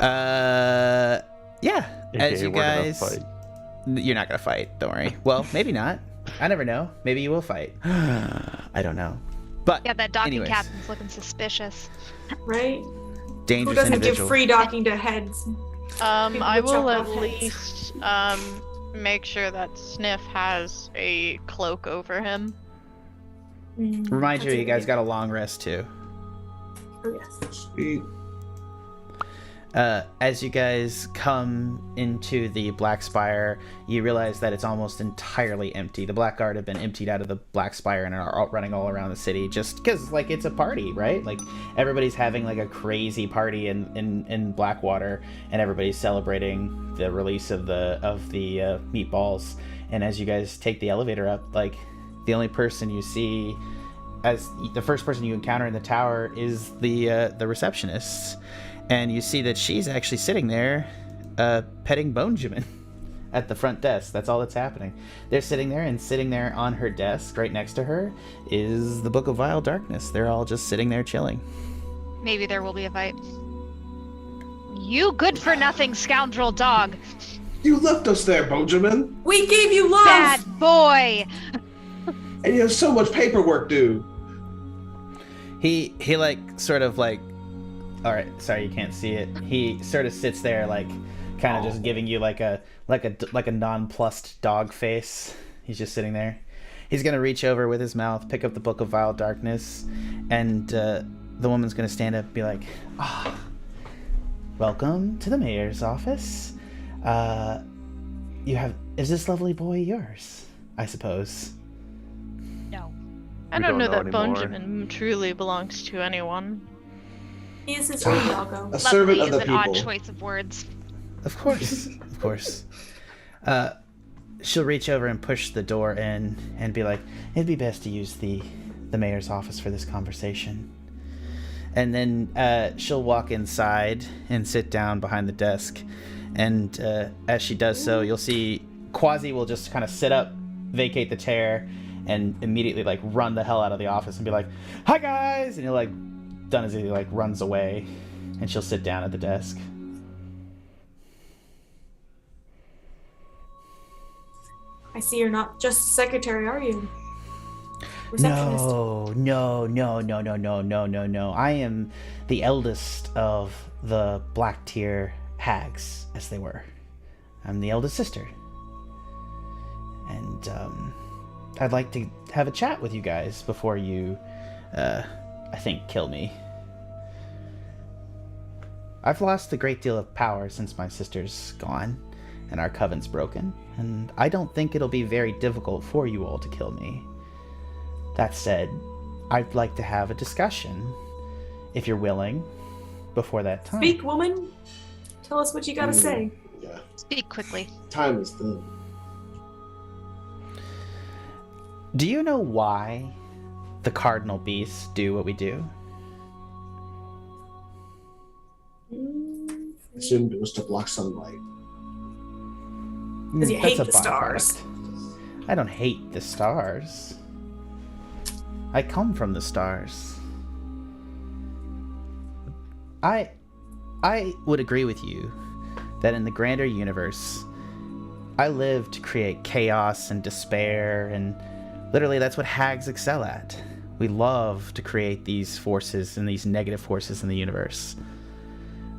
Yeah. As you guys, you're not gonna fight. Don't worry. Well, maybe not. I never know. Maybe you will fight. I don't know. But Yeah, that docking anyways, captain's looking suspicious. Right? dangerous Who doesn't individual. give free docking to heads? I People will chop at off heads. least make sure that Sniff has a cloak over him. Remind you, That's a you good guys idea. got a long rest too. Oh, yes. Sweet. As you guys come into the Black Spire, you realize that it's almost entirely empty. The Black Guard have been emptied out of the Black Spire and are out running all around the city just because, like, it's a party, right? Like, everybody's having, like, a crazy party in Blackwater, and everybody's celebrating the release of the meatballs. And as you guys take the elevator up, like, the only person you see, as the first person you encounter in the tower, is the receptionist. And you see that she's actually sitting there, petting bonejamin at the front desk. That's all that's happening. They're sitting there, and sitting there on her desk, right next to her, is the Book of Vile Darkness. They're all just sitting there chilling. Maybe there will be a fight. You good-for-nothing scoundrel dog! You left us there, Bonejamin, We gave you love! Bad boy! and you have so much paperwork due. He like sort of like, all right, sorry you can't see it. He sort of sits there like, kind of just giving you like a nonplussed dog face. He's just sitting there. He's gonna reach over with his mouth, pick up the Book of Vile Darkness, and the woman's gonna stand up and be like, welcome to the mayor's office. Is this lovely boy yours? I suppose. No. I We don't know don't that know anymore. Bonjamin truly belongs to anyone. He is his own doggo. A servant Lovely of is the an people. odd choice of words. Of course, of course. She'll reach over and push the door in and be like, it'd be best to use the mayor's office for this conversation. And then she'll walk inside and sit down behind the desk. And as she does so, you'll see Quasi will just kind of sit up, vacate the chair, and immediately like run the hell out of the office and be like, hi guys! And he'll like, done as he like runs away. And she'll sit down at the desk. I see you're not just secretary, are you? receptionist. No. I am the eldest of the Black Tier hags, as they were. I'm the eldest sister. And, I'd like to have a chat with you guys before you, I think, kill me. I've lost a great deal of power since my sister's gone, and our covenant's broken, and I don't think it'll be very difficult for you all to kill me. That said, I'd like to have a discussion, if you're willing, before that time. Speak, woman. Tell us what you gotta say. Yeah. Speak quickly. Time is thin. Do you know why the cardinal beasts do what we do? I assumed it was to block sunlight. Because you That's hate a the stars. byproduct. I don't hate the stars. I come from the stars. I would agree with you that in the grander universe, I live to create chaos and despair, and literally that's what hags excel at. We love to create these forces and these negative forces in the universe.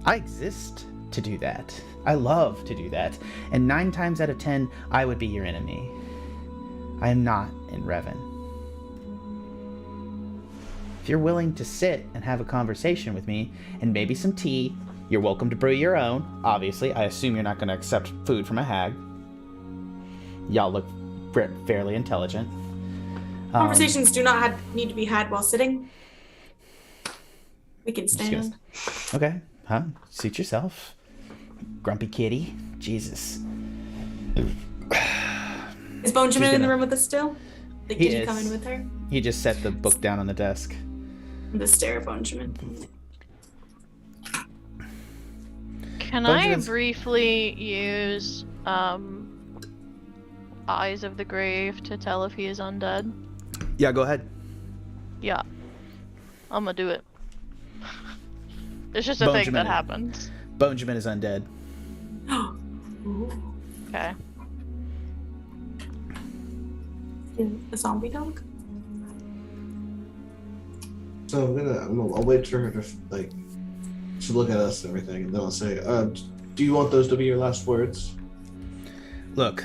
I exist to do that. I love to do that. And 9 times out of 10, I would be your enemy. I am not in Revon. If you're willing to sit and have a conversation with me, and maybe some tea, you're welcome to brew your own. Obviously, I assume you're not going to accept food from a hag. Y'all look fairly intelligent. Conversations do not need to be had while sitting. We can just gonna- stand. Okay, huh? Suit yourself. Grumpy kitty. Jesus. Is Bonejamin in gonna- the room with us still? Like, He did you come is. in with her? He just set the book down on the desk. The stare of Bonejamin. Can I Benjamin's- briefly use Eyes of the Grave to tell if he is undead? Yeah, go ahead. Yeah. I'm gonna do it. It's just a thing that Bonejamin. happens. Bonejamin is undead. Ooh. Okay. The zombie dog? So I'll wait for her to to look at us and everything, and then I'll say, do you want those to be your last words? Look,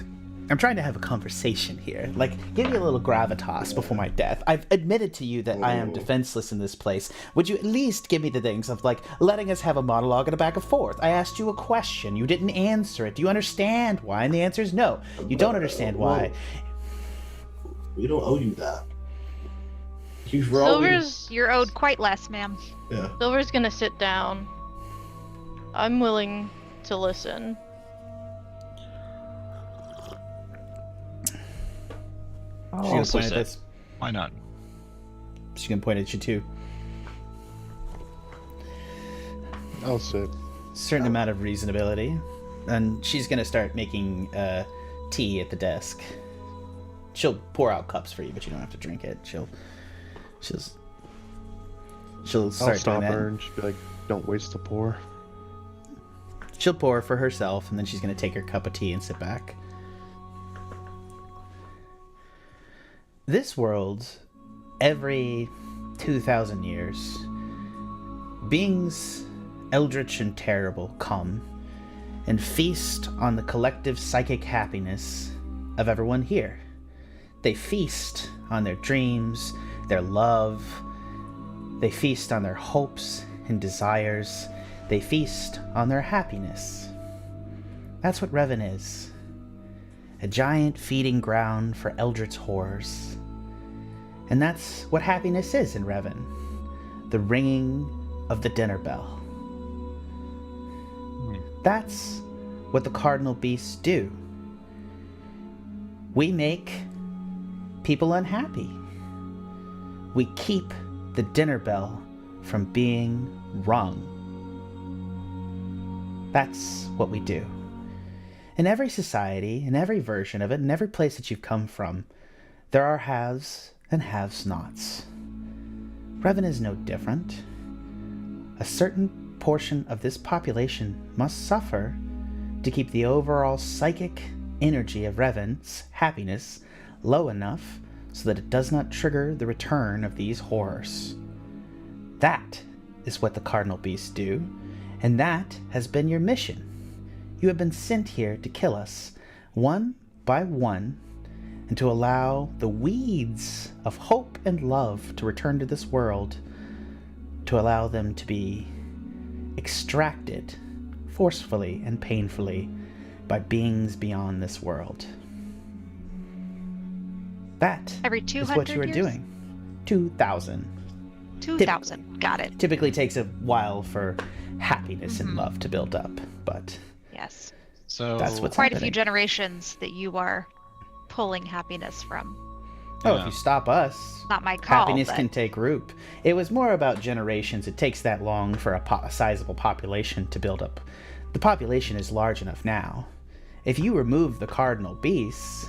I'm trying to have a conversation here. Like, give me a little gravitas before my death. I've admitted to you that I am defenseless in this place. Would you at least give me the things of, like, letting us have a monologue and a back and forth? I asked you a question. You didn't answer it. Do you understand why? And the answer is no. You don't understand why. We don't owe you that. You've always... You're owed quite less, ma'am. Yeah. Silver's gonna sit down. I'm willing to listen. She's gonna Also point at sit. this. Why not? She's gonna point at you too. I'll sit. Certain amount of reasonability, and she's gonna start making tea at the desk. She'll pour out cups for you, but you don't have to drink it. She'll I'll start stop doing that. her and just be like, don't waste the pour. She'll pour for herself, and then she's gonna take her cup of tea and sit back. This world, every 2,000 years, beings eldritch and terrible come and feast on the collective psychic happiness of everyone here. They feast on their dreams, their love. They feast on their hopes and desires. They feast on their happiness. That's what Revon is. A giant feeding ground for eldritch horrors. And that's what happiness is in Revon. The ringing of the dinner bell. That's what the cardinal beasts do. We make people unhappy. We keep the dinner bell from being rung. That's what we do. In every society, in every version of it, in every place that you've come from, there are haves and have-nots. Revon is no different. A certain portion of this population must suffer to keep the overall psychic energy of Revon's happiness low enough so that it does not trigger the return of these horrors. That is what the cardinal beasts do, and that has been your mission. You have been sent here to kill us, one by one, and to allow the weeds of hope and love to return to this world, to allow them to be extracted forcefully and painfully by beings beyond this world. That Every is 200 what you are years? doing. 2,000. 2,000. Got it. Typically takes a while for happiness and love to build up, but Yes. So that's what's Quite a happening. few generations that you are pulling happiness from. Oh, Yeah. if you stop us, Not my call. happiness but can take root. It was more about generations. It takes that long for a sizable population to build up. The population is large enough now. If you remove the cardinal beasts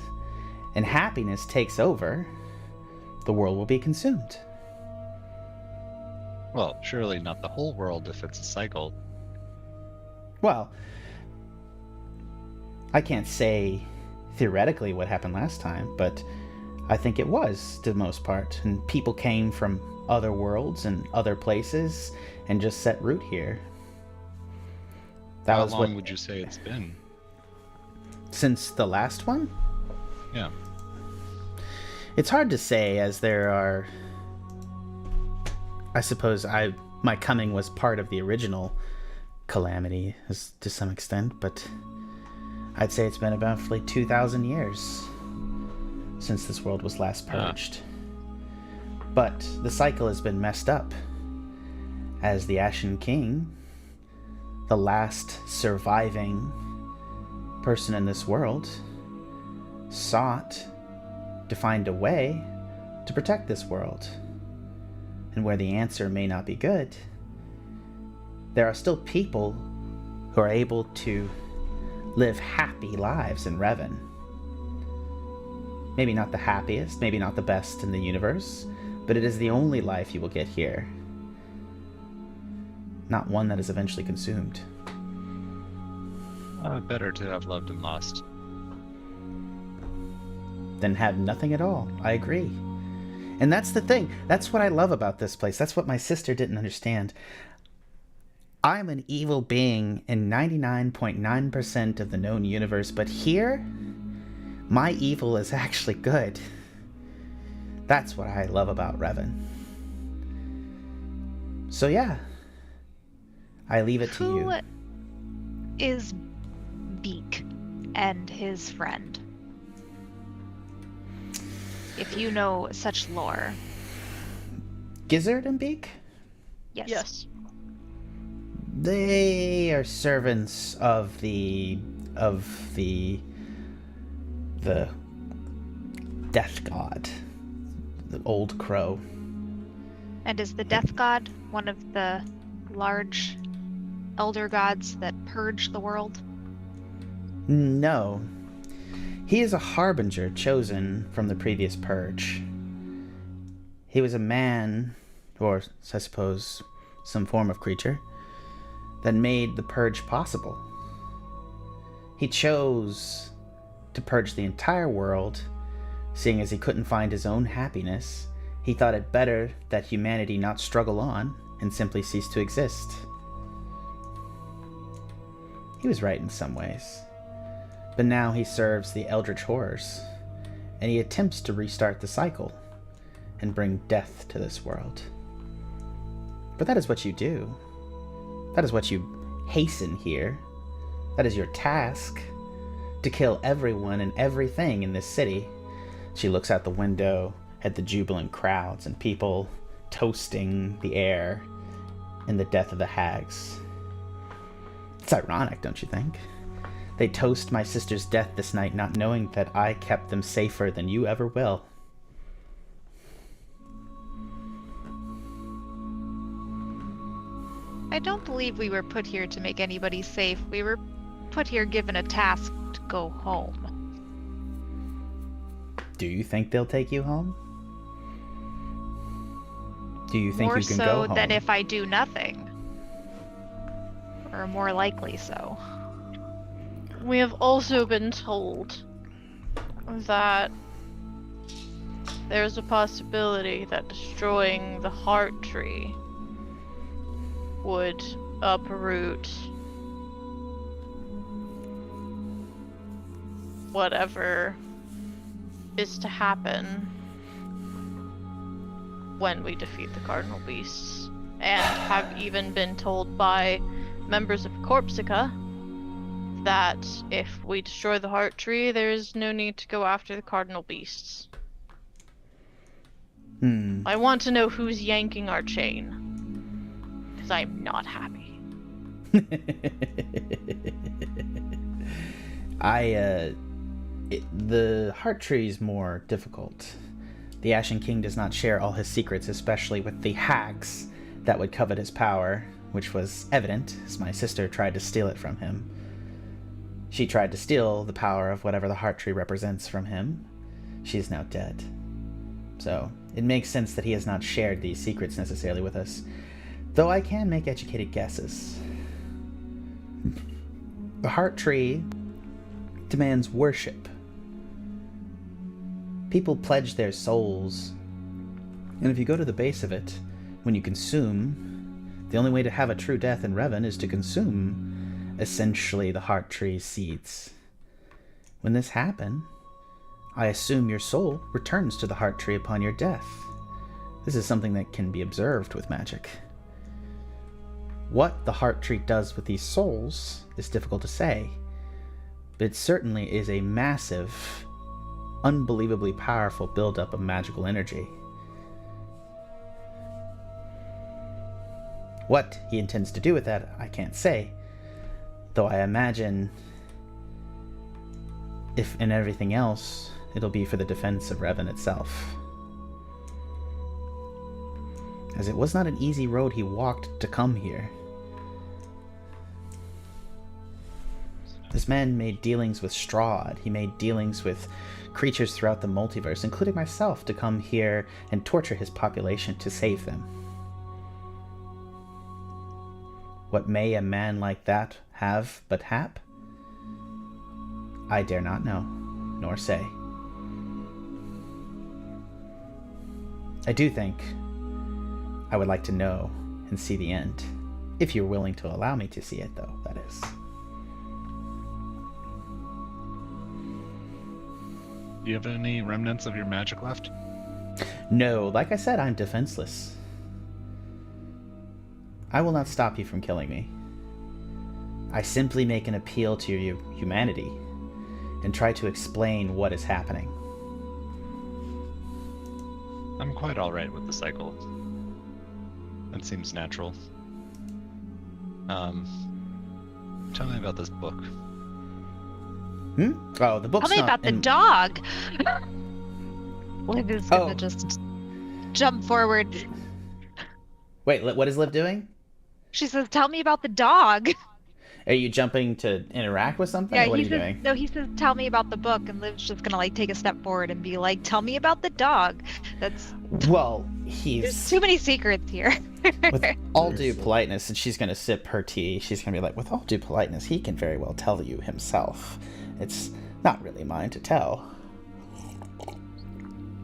and happiness takes over, the world will be consumed. Well, surely not the whole world if it's a cycle. Well, I can't say theoretically what happened last time, but I think it was, to the most part. And people came from other worlds and other places and just set root here. That How was long what, would you say it's been? since the last one? Yeah. It's hard to say, as there are... I suppose my coming was part of the original calamity, to some extent, but I'd say it's been about 2,000 years since this world was last purged. But the cycle has been messed up, as the Ashen King, the last surviving person in this world, sought to find a way to protect this world. And where the answer may not be good, there are still people who are able to live happy lives in Revon. Maybe not the happiest, maybe not the best in the universe, but it is the only life you will get here. Not one that is eventually consumed. Better to have loved and lost. Than have nothing at all. I agree. And that's the thing. That's what I love about this place. That's what my sister didn't understand. I'm an evil being in 99.9% of the known universe, but here, my evil is actually good. That's what I love about Revon. So yeah, I leave it to you. Who is Beak and his friend? If you know such lore. Gizzard and Beak? Yes. Yes. They are servants of the death god, the old crow. And is the death god one of the large elder gods that purge the world? No. He is a harbinger chosen from the previous purge. He was a man, or I suppose some form of creature, that made the purge possible. He chose to purge the entire world, seeing as he couldn't find his own happiness. He thought it better that humanity not struggle on and simply cease to exist. He was right in some ways. But now he serves the eldritch horrors, and he attempts to restart the cycle and bring death to this world. But that is what you do. That is what you hasten here. That is your task, to kill everyone and everything in this city. She looks out the window at the jubilant crowds and people toasting the air in the death of the hags. It's ironic, don't you think? They toast my sister's death this night, not knowing that I kept them safer than you ever will. I don't believe we were put here to make anybody safe. We were put here given a task to go home. Do you think they'll take you home? Do you think More you can so go home? than if I do nothing. Or more likely so. We have also been told that there's a possibility that destroying the heart tree would uproot whatever is to happen when we defeat the cardinal beasts, and have even been told by members of Corpsica that if we destroy the heart tree, there's no need to go after the cardinal beasts. I want to know who's yanking our chain, because I'm not happy. The heart tree is more difficult. The Ashen King does not share all his secrets, especially with the hags that would covet his power, which was evident as my sister tried to steal it from him. She tried to steal the power of whatever the heart tree represents from him. She is now dead. So, it makes sense that he has not shared these secrets necessarily with us, though I can make educated guesses. The heart tree demands worship. People pledge their souls, and if you go to the base of it, when you consume, the only way to have a true death in Revon is to consume, essentially, the heart tree's seeds. When this happens, I assume your soul returns to the heart tree upon your death. This is something that can be observed with magic. What the heart tree does with these souls is difficult to say, but it certainly is a massive, unbelievably powerful buildup of magical energy. What he intends to do with that, I can't say, though I imagine, if in everything else, it'll be for the defense of Revon itself. As it was not an easy road he walked to come here. This man made dealings with Strahd, he made dealings with creatures throughout the multiverse, including myself, to come here and torture his population to save them. What may a man like that have but hap? I dare not know, nor say. I do think I would like to know and see the end, if you're willing to allow me to see it, though, that is. Do you have any remnants of your magic left? No, like I said, I'm defenseless. I will not stop you from killing me. I simply make an appeal to your humanity and try to explain what is happening. I'm quite alright with the cycle. That seems natural. Tell me about this book. Oh, the book's Tell me not about the in... dog. Liv is gonna just jump forward. Wait, what is Liv doing? She says, "Tell me about the dog." Are you jumping to interact with something? Yeah, or what he are you says. doing? No, he says, "Tell me about the book," and Liv's just gonna take a step forward and be like, "Tell me about the dog." That's. Well, There's too many secrets here. With all due politeness, and she's gonna sip her tea. She's gonna be like, "With all due politeness, he can very well tell you himself. It's not really mine to tell."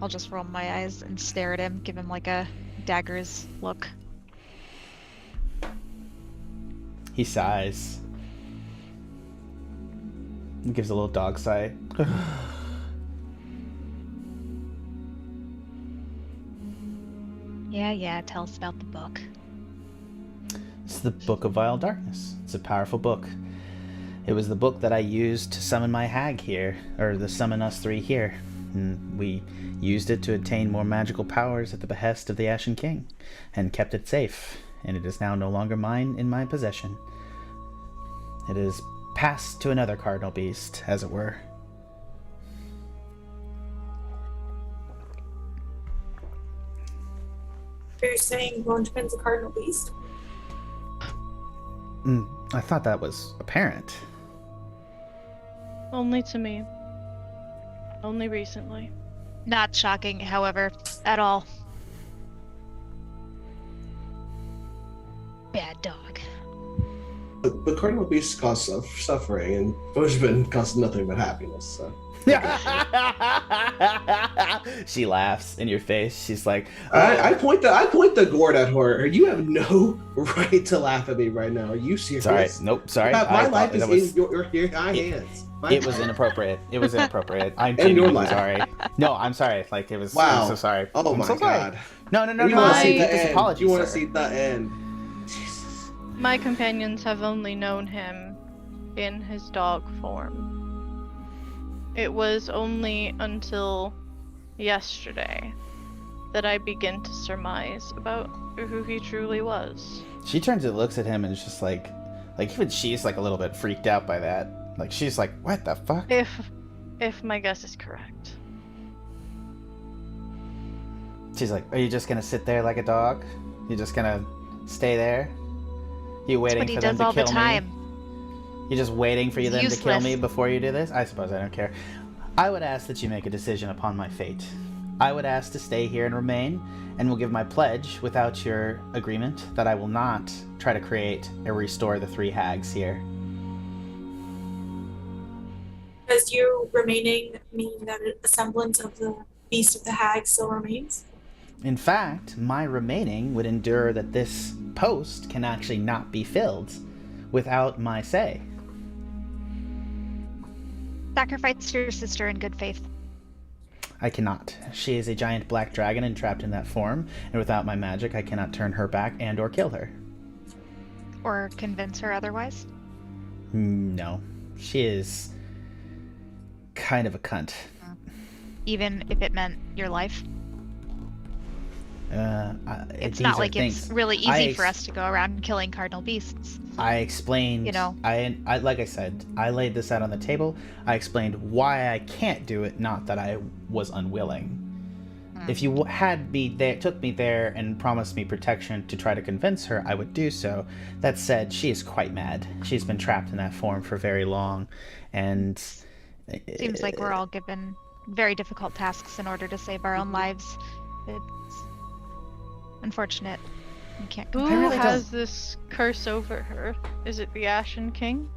I'll just roll my eyes and stare at him, give him like a dagger's look. He sighs. He gives a little dog sigh. Yeah, tell us about the book. It's the Book of Vile Darkness. It's a powerful book. It was the book that I used to summon my hag here, or to summon us three here. And we used it to attain more magical powers at the behest of the Ashen King, and kept it safe, and it is now no longer mine in my possession. It is passed to another cardinal beast, as it were. You're saying bonejamin's a cardinal beast? I thought that was apparent. Only to me. Only recently. Not shocking, however, at all. Bad dog. But cardinal beasts cause suffering, and bonejamin causes nothing but happiness. So. She laughs in your face. She's like, I point the gourd at her. You have no right to laugh at me right now. Are you serious? sorry, nope, sorry. My I life thought is that was- in your hands. It was inappropriate. It was inappropriate. I'm And your genuinely life. sorry. No, I'm sorry. Like, it was. Wow. I'm so sorry. Oh I'm my so sorry. god. No. You want to see Get the this end. apology, You want to sir. see the end. Jesus. My companions have only known him in his dog form. It was only until yesterday that I begin to surmise about who he truly was. She turns and looks at him and is just like even she's like a little bit freaked out by that. Like she's like, what the fuck? If my guess is correct. She's like, are you just gonna sit there like a dog? You just gonna stay there? You waiting That's what he for them does to all the kill time. me? You just waiting for He's them to kill useless. me before you do this? I suppose I don't care. I would ask that you make a decision upon my fate. I would ask to stay here and remain, and will give my pledge, without your agreement, that I will not try to create or restore the 3 hags here. Does you remaining mean that a semblance of the beast of the hag still remains? In fact, my remaining would endure that this post can actually not be filled without my say. Sacrifice your sister in good faith. I cannot. She is a giant black dragon entrapped in that form, and without my magic, I cannot turn her back and or kill her. Or convince her otherwise. No. She is kind of a cunt. Even if it meant your life. It's these not are like it's things- really I easy ex- for us to go around killing cardinal beasts. I explained, You know. I like I said, I laid this out on the table. I explained why I can't do it, not that I was unwilling. If you had me there, took me there and promised me protection to try to convince her, I would do so. That said, she is quite mad. She's been trapped in that form for very long, and Seems like we're all given very difficult tasks in order to save our own lives. It's unfortunate. You can't Who compare. really has this curse over her? Is it the Ashen King?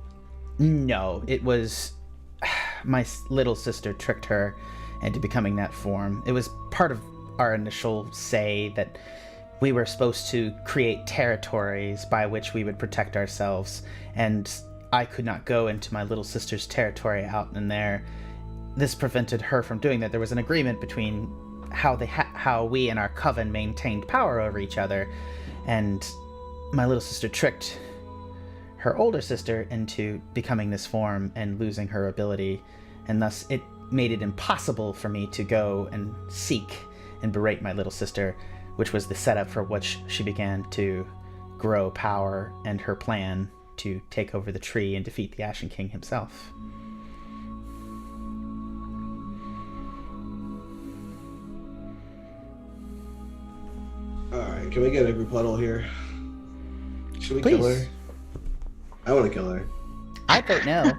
No, it was my little sister tricked her into becoming that form. It was part of our initial say that we were supposed to create territories by which we would protect ourselves, and I could not go into my little sister's territory out in there. This prevented her from doing that. There was an agreement between how we and our coven maintained power over each other, and my little sister tricked her older sister into becoming this form and losing her ability, and thus it made it impossible for me to go and seek and berate my little sister, which was the setup for which she began to grow power and her plan to take over the tree and defeat the Ashen King himself. Alright, can we get a rebuttal here? Should we kill Please. her? I want to kill her. I vote no.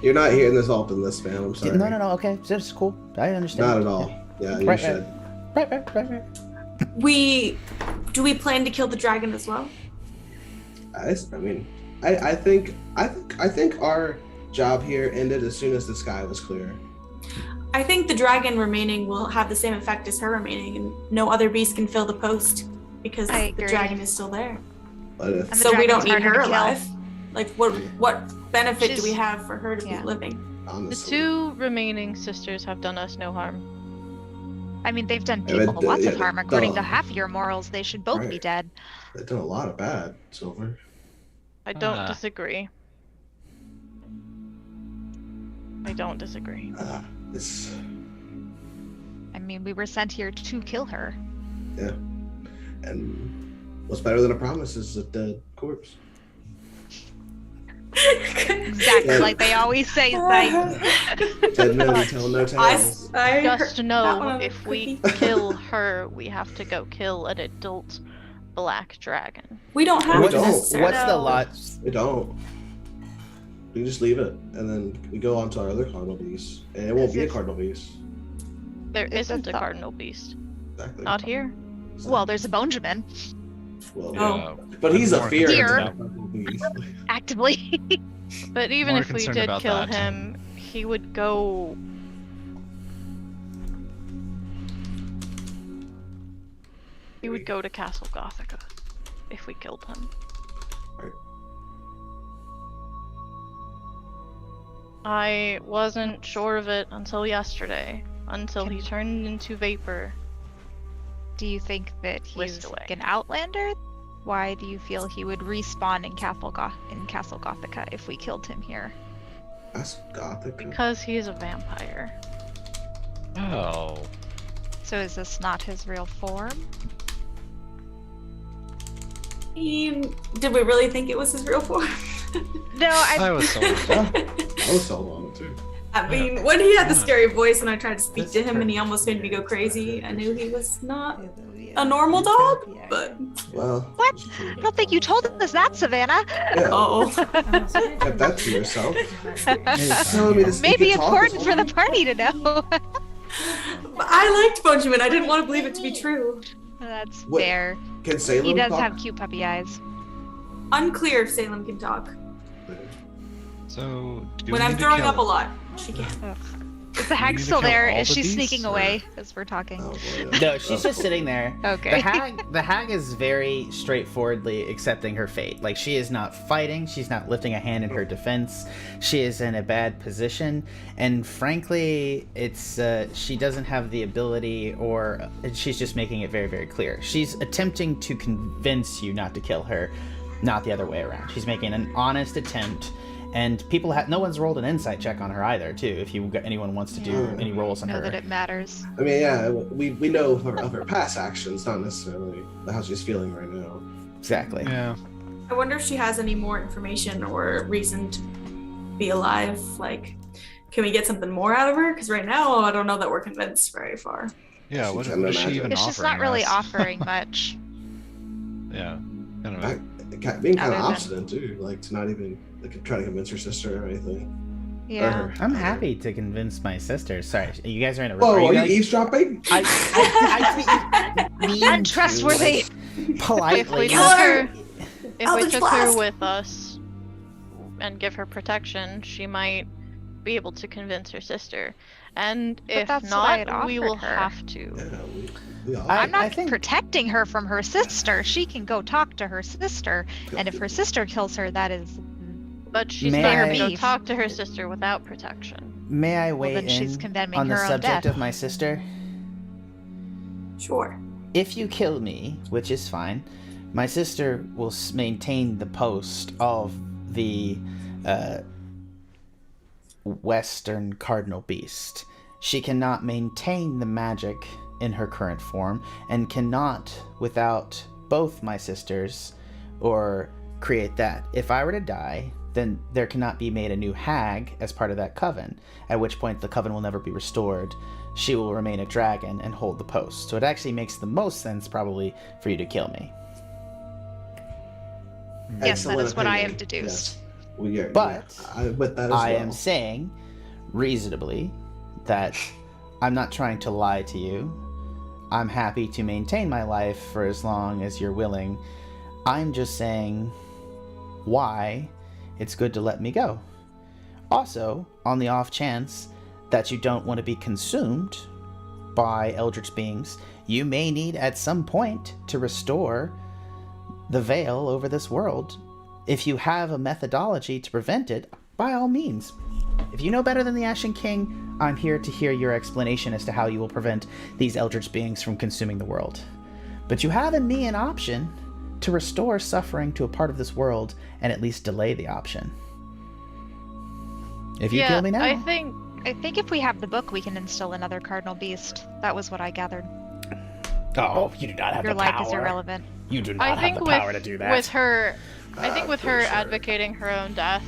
You're not hearing this off in this, man. I'm sorry. No, okay, that's cool. I understand. Not at all. Yeah, you Right, should. Right. Do we plan to kill the dragon as well? I mean, I think our job here ended as soon as the sky was clear. I think the dragon remaining will have the same effect as her remaining, and no other beast can fill the post because I the agree. dragon is still there. But if, And the So we don't dragon's need harder her to kill. alive. Like, what benefit do we She's- have for her to yeah. be living? The honestly, 2 remaining sisters have done us no harm. I mean, they've done Yeah, people but, lots of yeah, harm. According to duh. half your morals, they should both be Right. dead. they've done a lot of bad, Silver. I don't Ah. disagree. I don't disagree. It's I mean, we were sent here to kill her. and what's better than a promise is a dead corpse. Exactly, Yeah. like they always say. Like, Dead men tell no tales. Just that one know, on the if we cookie. kill her, we have to go kill an adult black dragon. We don't have What's- to What's necessarily. the No. lot? We don't. We just leave it, and then we go on to our other cardinal beast, and it won't be a cardinal beast. There It's a isn't a thought. cardinal beast. Exactly. Not here. So- well, there's a bonejamin, well, Oh. but he's a more fear concerned of about- cardinal beast. actively. But even More if we concerned did about kill that. him, he would go... He would go to Castle Gothica if we killed him. Right. I wasn't sure of it until yesterday, until he turned into vapor. Do you think that he's Whisked away. like an Outlander? Why do you feel he would respawn in Castle Gothica if we killed him here? That's Gothic. Because he's a vampire. Oh. So is this not his real form? Did we really think it was his real form? No, I was sold. I was sold on it too. I mean, when he had the scary voice and I tried to speak to him and he almost made me go crazy, I knew he was not a normal dog, but... Well, What? I don't think you told us that, Savannah. yeah, Oh. kept that to yourself. Telling me to speak Maybe and talk important is for the all- party to know. I liked bonejamin. I didn't want to believe it to be true. That's What- fair. Can Salem He does talk? have cute puppy eyes. Unclear if Salem can talk. So, do When we I'm need to throwing kill up a lot, she can. Ugh. Is the need hag to still kill there? all Is the she beasts, sneaking or- away as we're talking? Oh, boy, yeah. No, she's just sitting there. Okay. The hag is very straightforwardly accepting her fate. Like, she is not fighting, she's not lifting a hand in her defense. She is in a bad position, and frankly, it's she doesn't have the ability, or she's just making it very, very clear. She's attempting to convince you not to kill her, not the other way around. She's making an honest attempt. And people no one's rolled an insight check on her either, too, if anyone wants to do any rolls on Know her. that it matters. I mean, yeah, we know of her past actions, not necessarily how she's feeling right now. Exactly. Yeah. I wonder if she has any more information or reason to be alive. Like, can we get something more out of her? Because right now, I don't know that we're convinced very far. Yeah, She what can is she imagine. even It's offering just not really us? offering much. Yeah. I don't know. Being kind Other of than- obstinate too, like to not even try to convince her sister or anything. Yeah. Or her. I'm happy to convince my sister. Sorry, you guys are in a Whoa, are you guys- eavesdropping? I mean Untrustworthy. If politely. we took Kill her, her! if we Eldritch took her Blast! with us and give her protection, she might be able to convince her sister. And But if that's what I had not, we will offered her. have to. Yeah, we all. I I'm not think- protecting her from her sister. She can go talk to her sister, and if her sister kills her, that is. But she's May not I- going to go Beef. talk to her sister without protection. May I Well, weigh then she's in condemning on the her own subject death. of my sister? Sure. If you kill me, which is fine, my sister will maintain the post of the Western Cardinal Beast. She cannot maintain the magic in her current form, and cannot, without both my sisters, or create that. If I were to die, then there cannot be made a new hag as part of that coven, at which point the coven will never be restored. She will remain a dragon and hold the post. So it actually makes the most sense, probably, for you to kill me. Yes, that Excellent is what I opinion. have deduced. Yes. We are, But with that as I well. am saying, reasonably, that I'm not trying to lie to you. I'm happy to maintain my life for as long as you're willing. I'm just saying why it's good to let me go. Also, on the off chance that you don't want to be consumed by eldritch beings, you may need at some point to restore the veil over this world. If you have a methodology to prevent it, by all means. If you know better than the Ashen King, I'm here to hear your explanation as to how you will prevent these eldritch beings from consuming the world. But you have in me an option to restore suffering to a part of this world and at least delay the option. If you yeah, kill me now, I think I think if we have the book, we can instill another cardinal beast. That was what I gathered. oh, you do not have Your the life power. is irrelevant. You do I not think have the power to do that. with her, I think with her for sure. advocating her own death,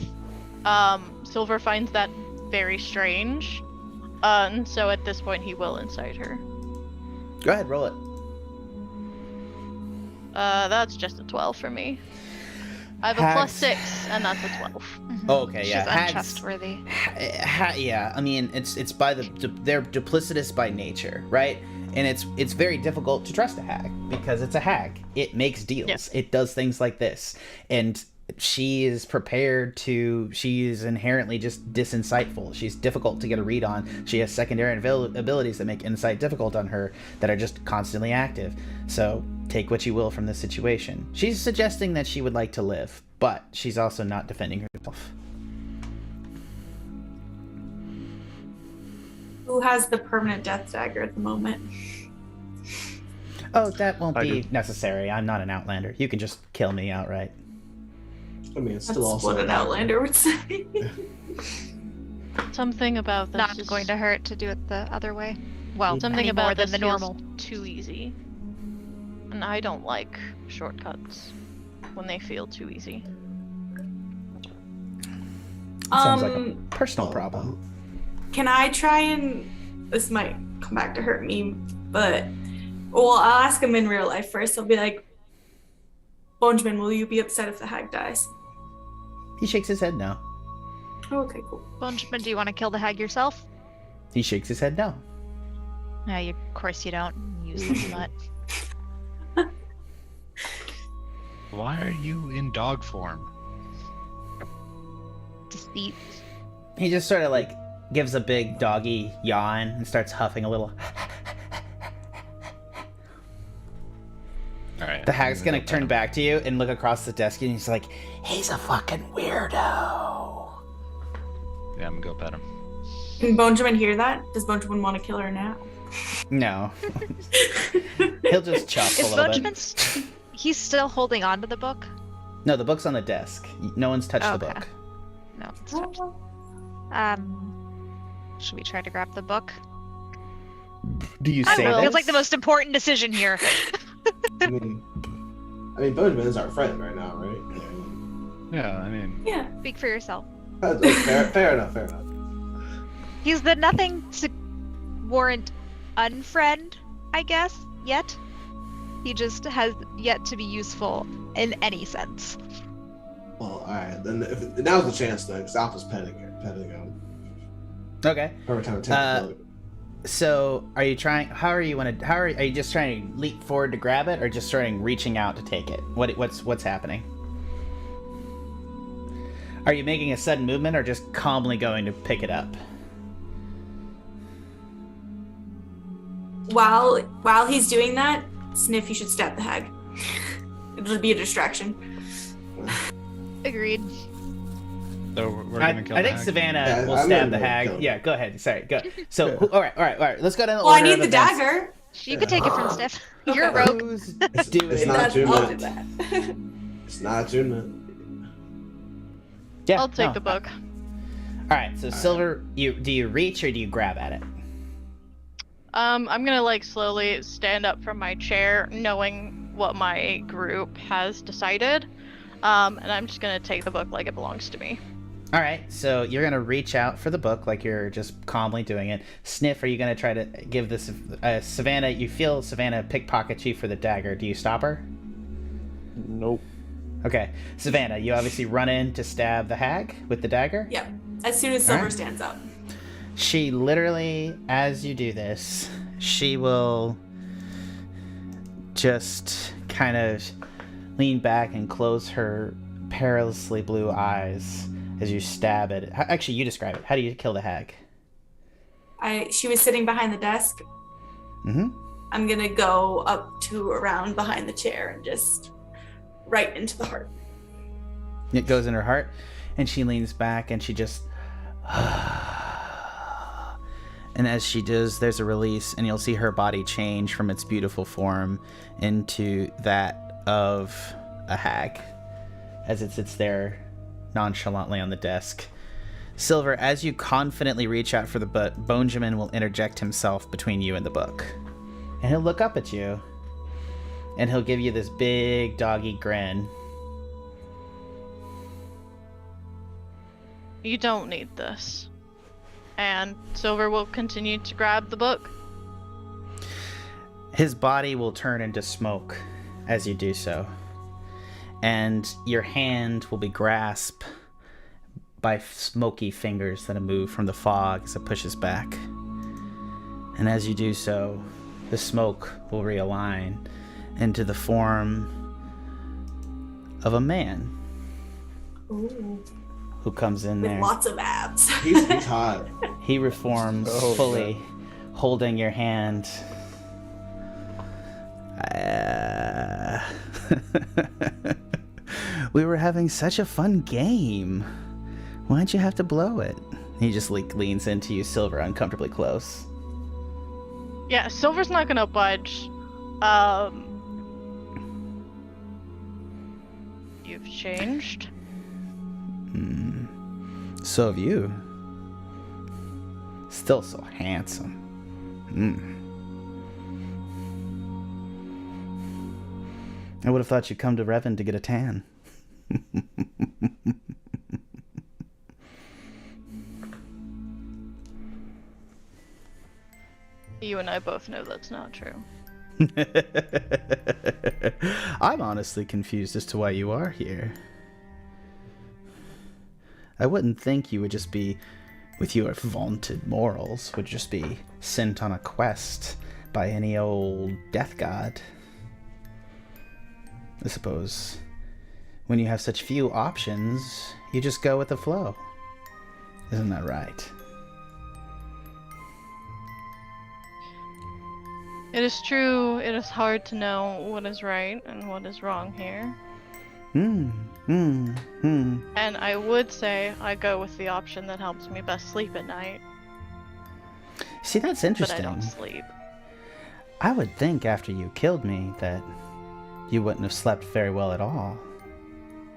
Silver finds that very strange. And so at this point, he will incite her. Go ahead, roll it. That's just a 12 for me. I have a Hags. +6, and that's a 12. Oh, okay, She's yeah. Hags- untrustworthy. Yeah, I mean, it's by they're duplicitous by nature, right? And it's very difficult to trust a hag because it's a hag. It makes deals. Yes. It does things like this. And she is prepared to. She is inherently just disinsightful. She's difficult to get a read on. She has secondary abilities that make insight difficult on her that are just constantly active. So take what you will from this situation. She's suggesting that she would like to live, but she's also not defending herself. Who has the permanent death dagger at the moment? Oh, that won't I be do. necessary. I'm not an Outlander. You can just kill me outright. I mean, it's That's still also what an Outlander would say. Something about this Not is going to hurt to do it the other way. Well, something any more about than this the feels normal. too easy, and I don't like shortcuts when they feel too easy. Sounds like a personal problem. Can I try and... This might come back to hurt me, but... Well, I'll ask him in real life first. I'll be like, Bonejamin, will you be upset if the hag dies? He shakes his head no. Oh, okay, cool. Bonejamin, do you want to kill the hag yourself? He shakes his head no. No, of course you don't. Useless nut. Why are you in dog form? Deceit. He just sort of like gives a big doggy yawn and starts huffing a little. All right. The hag's gonna turn back to you and look across the desk and he's like, he's a fucking weirdo. Yeah, I'm gonna go pet him. Can Bonejamin hear that? Does Bonejamin want to kill her now? No. He'll just chuff a Is little bit. Bonejamin he's still holding on to the book? No, the book's on the desk. No one's touched the Okay. book. No, it's not. Should we try to grab the book? Do you I say don't know. this? Feels like the most important decision here. I mean, Bonejamin is our friend right now, right? Yeah, I mean, Yeah. Speak for yourself. Fair enough, fair enough. He's the nothing to warrant unfriend, I guess, yet. He just has yet to be useful in any sense. Well, alright, then now's the chance then, because Alpha's petting him. Okay. Every time I take the book. So, are you trying? Are you just trying to leap forward to grab it, or just starting reaching out to take it? What's happening? Are you making a sudden movement, or just calmly going to pick it up? While he's doing that, Sniff, you should stab the hag. It'll be a distraction. Agreed. so we're gonna kill I the think hag? Savannah Yeah, will I'm stab gonna the go hag. kill him. Yeah, go ahead. Sorry, go. So, Okay. all right. Let's go down the Well, I order need of the events. dagger. You could take it from Sniff. You're a Okay. rogue. Who's It's doing not that? too I'll much. do that. It's not too Yeah, I'll take no. the book. All right. So, Silver, do you reach or do you grab at it? I'm gonna like slowly stand up from my chair, knowing what my group has decided, and I'm just gonna take the book like it belongs to me. All right. So you're gonna reach out for the book like you're just calmly doing it. Sniff, are you gonna try to give this Savannah? You feel Savannah pickpocket you for the dagger. Do you stop her? Nope. Okay. Savannah, you obviously run in to stab the hag with the dagger. Yep. As soon as Silver Alright. stands up. She literally, as you do this, she will just kind of lean back and close her perilously blue eyes as you stab it. Actually, you describe it. How do you kill the hag? She was sitting behind the desk. Mm-hmm. I'm gonna go up to around behind the chair and just right into the heart. It goes in her heart, and she leans back and she just... And as she does, there's a release, and you'll see her body change from its beautiful form into that of a hag as it sits there nonchalantly on the desk. Silver, as you confidently reach out for the book, Bonejamin will interject himself between you and the book. And he'll look up at you, and he'll give you this big doggy grin. You don't need this. And Silver will continue to grab the book. His body will turn into smoke as you do so. And your hand will be grasped by smoky fingers that move from the fog as it pushes back. And as you do so, the smoke will realign into the form of a man. Ooh. who comes in With there. lots of abs. He's hot. He reforms fully, holding your hand. We were having such a fun game. Why'd you have to blow it? He just leans into you, Silver, uncomfortably close. Yeah, Silver's not gonna budge. You've changed. So have you. Still so handsome. I would have thought you'd come to Revn to get a tan. You and I both know that's not true. I'm honestly confused as to why you are here. I wouldn't think you would just be, with your vaunted morals, would just be sent on a quest by any old death god. I suppose when you have such few options, you just go with the flow. Isn't that right? It is true, it is hard to know what is right and what is wrong here. And I would say I go with the option that helps me best sleep at night. See, that's But interesting. I don't sleep. I would think after you killed me that you wouldn't have slept very well at all.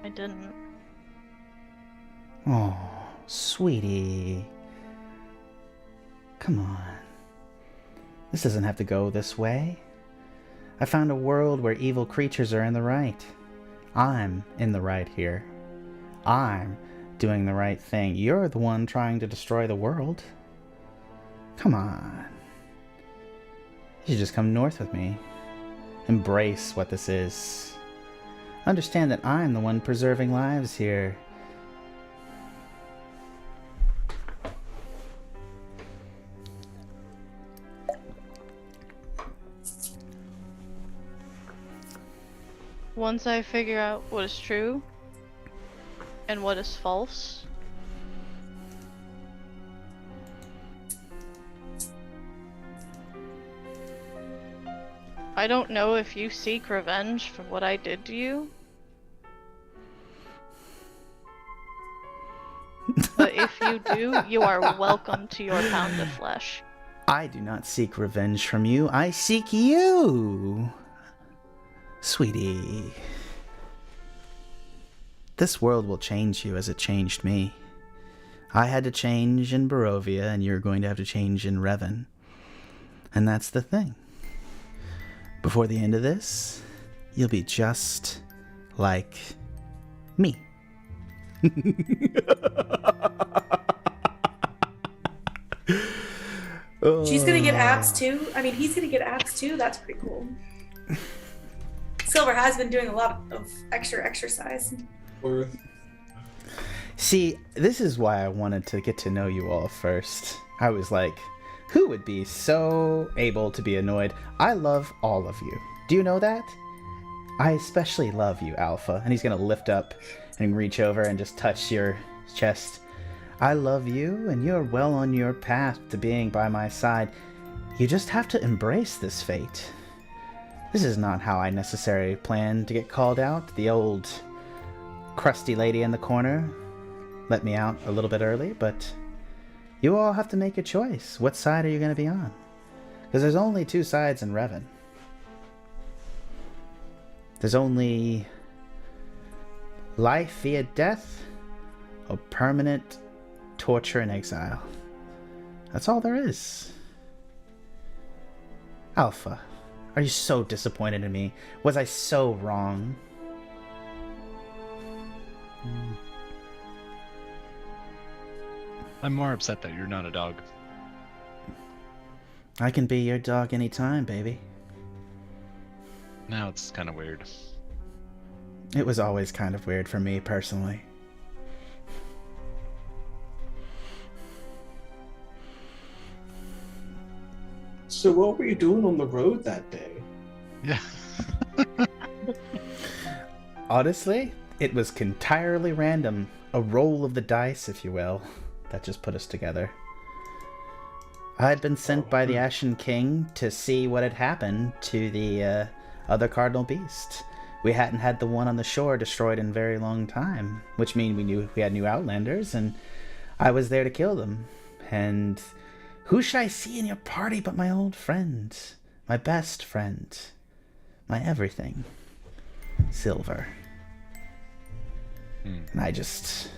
I didn't. Oh, sweetie. Come on. This doesn't have to go this way. I found a world where evil creatures are in the right. I'm in the right here. I'm doing the right thing. You're the one trying to destroy the world. Come on. You should just come north with me. Embrace what this is. Understand that I'm the one preserving lives here. Once I figure out what is true and what is false, I don't know if you seek revenge for what I did to you. But if you do, you are welcome to your pound of flesh. I do not seek revenge from you. I seek you. Sweetie. This world will change you as it changed me. I had to change in Barovia, and you're going to have to change in Revn. And that's the thing. Before the end of this, you'll be just like me. She's gonna get abs too. I mean, he's gonna get abs too. That's pretty cool. Silver has been doing a lot of extra exercise. See, this is why I wanted to get to know you all first. I was like, who would be so able to be annoyed? I love all of you. Do you know that? I especially love you, Alpha. And he's gonna lift up and reach over and just touch your chest. I love you, and you're well on your path to being by my side. You just have to embrace this fate. This is not how I necessarily planned to get called out. The old crusty lady in the corner let me out a little bit early, but you all have to make a choice. What side are you going to be on? Because there's only two sides in Revn. There's only life via death or permanent torture and exile. That's all there is. Alpha, are you so disappointed in me? Was I so wrong? I'm more upset that you're not a dog. I can be your dog anytime, baby. Now it's kind of weird. It was always kind of weird for me, personally. So what were you doing on the road that day? Yeah. Honestly, It was entirely random. A roll of the dice, if you will, that just put us together. I had been sent by the Ashen King to see what had happened to the other Cardinal Beast. We hadn't had the one on the shore destroyed in a very long time, which means we knew we had new Outlanders, and I was there to kill them. And who should I see in your party but my old friend, my best friend, my everything, Silver. And I just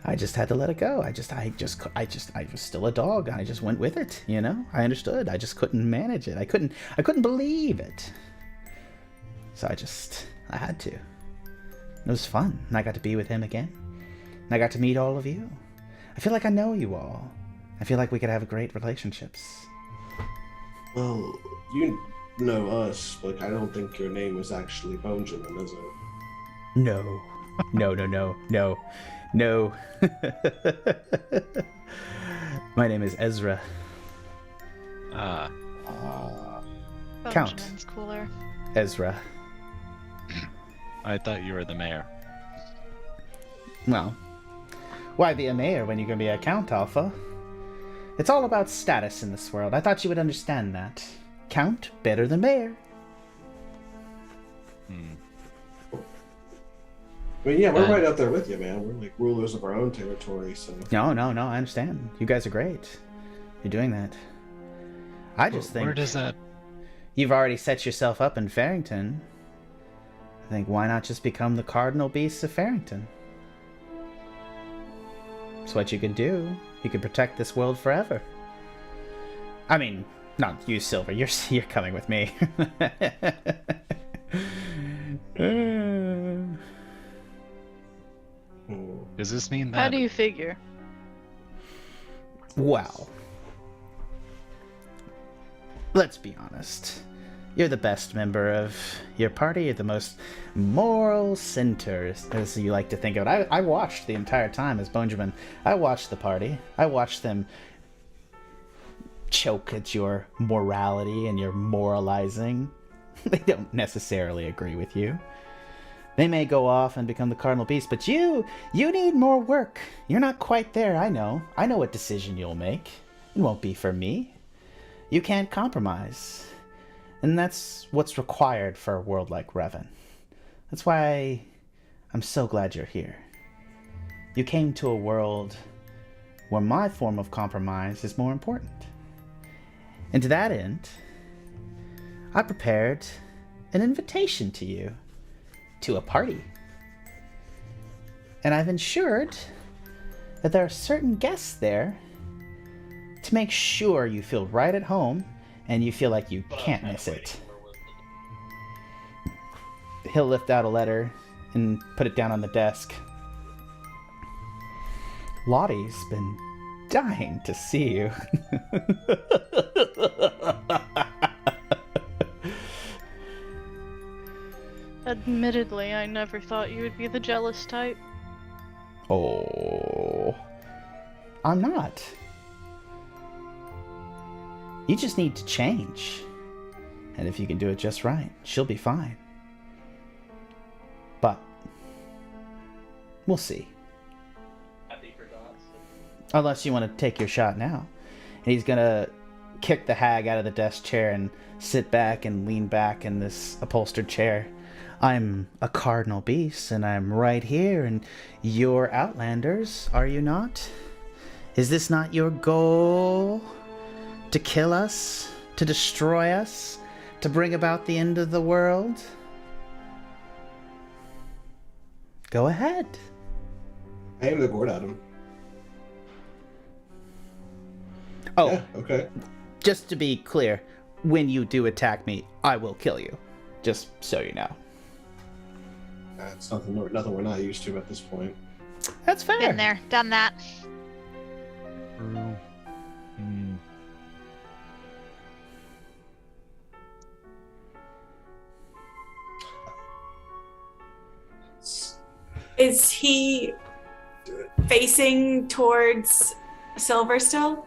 had to let it go. I was still a dog. I just went with it, you know? I understood. I just couldn't manage it. I couldn't believe it. So I had to. It was fun. And I got to be with him again. And I got to meet all of you. I feel like I know you all. I feel like we could have great relationships. Well, you know us, but I don't think your name is actually bonejamin, is it? No. No. My name is Ezra. Count. Bonejamin's cooler. Ezra. I thought you were the mayor. Well, why be a mayor when you can be a count, Alpha? It's all about status in this world. I thought you would understand that. Count better than mayor. I mean, yeah, we're right up there with you, man. We're like rulers of our own territory, so... No, I understand. You guys are great. You're doing that. I just think... Where does that... You've already set yourself up in Farrington. I think, why not just become the Cardinal Beasts of Farrington? It's what you could do. You could protect this world forever. I mean, not you, Silver. You're coming with me. Does this mean that... How do you figure? Well, let's be honest. You're the best member of your party. You're the most moral center, as you like to think of it. I watched the entire time as bonejamin. I watched the party. I watched them choke at your morality and your moralizing. They don't necessarily agree with you. They may go off and become the Cardinal Beast, but you need more work. You're not quite there, I know. I know what decision you'll make. It won't be for me. You can't compromise. And that's what's required for a world like Revon. That's why I'm so glad you're here. You came to a world where my form of compromise is more important. And to that end, I prepared an invitation to you to a party. And I've ensured that there are certain guests there to make sure you feel right at home and you feel like you can't miss it. He'll lift out a letter and put it down on the desk. Lottie's been dying to see you. Admittedly, I never thought you would be the jealous type. Oh, I'm not. You just need to change. And if you can do it just right, she'll be fine. But we'll see. Unless you want to take your shot now. And he's gonna kick the hag out of the desk chair and sit back and lean back in this upholstered chair. I'm a Cardinal Beast, and I'm right here, and you're Outlanders, are you not? Is this not your goal? To kill us? To destroy us? To bring about the end of the world? Go ahead. I aim the gourd at him. Oh, Yeah, okay. just to be clear, when you do attack me, I will kill you. Just so you know. That's nothing we're not used to at this point. That's fair. Been there, done that. True. Hmm. Is he facing towards Silver still?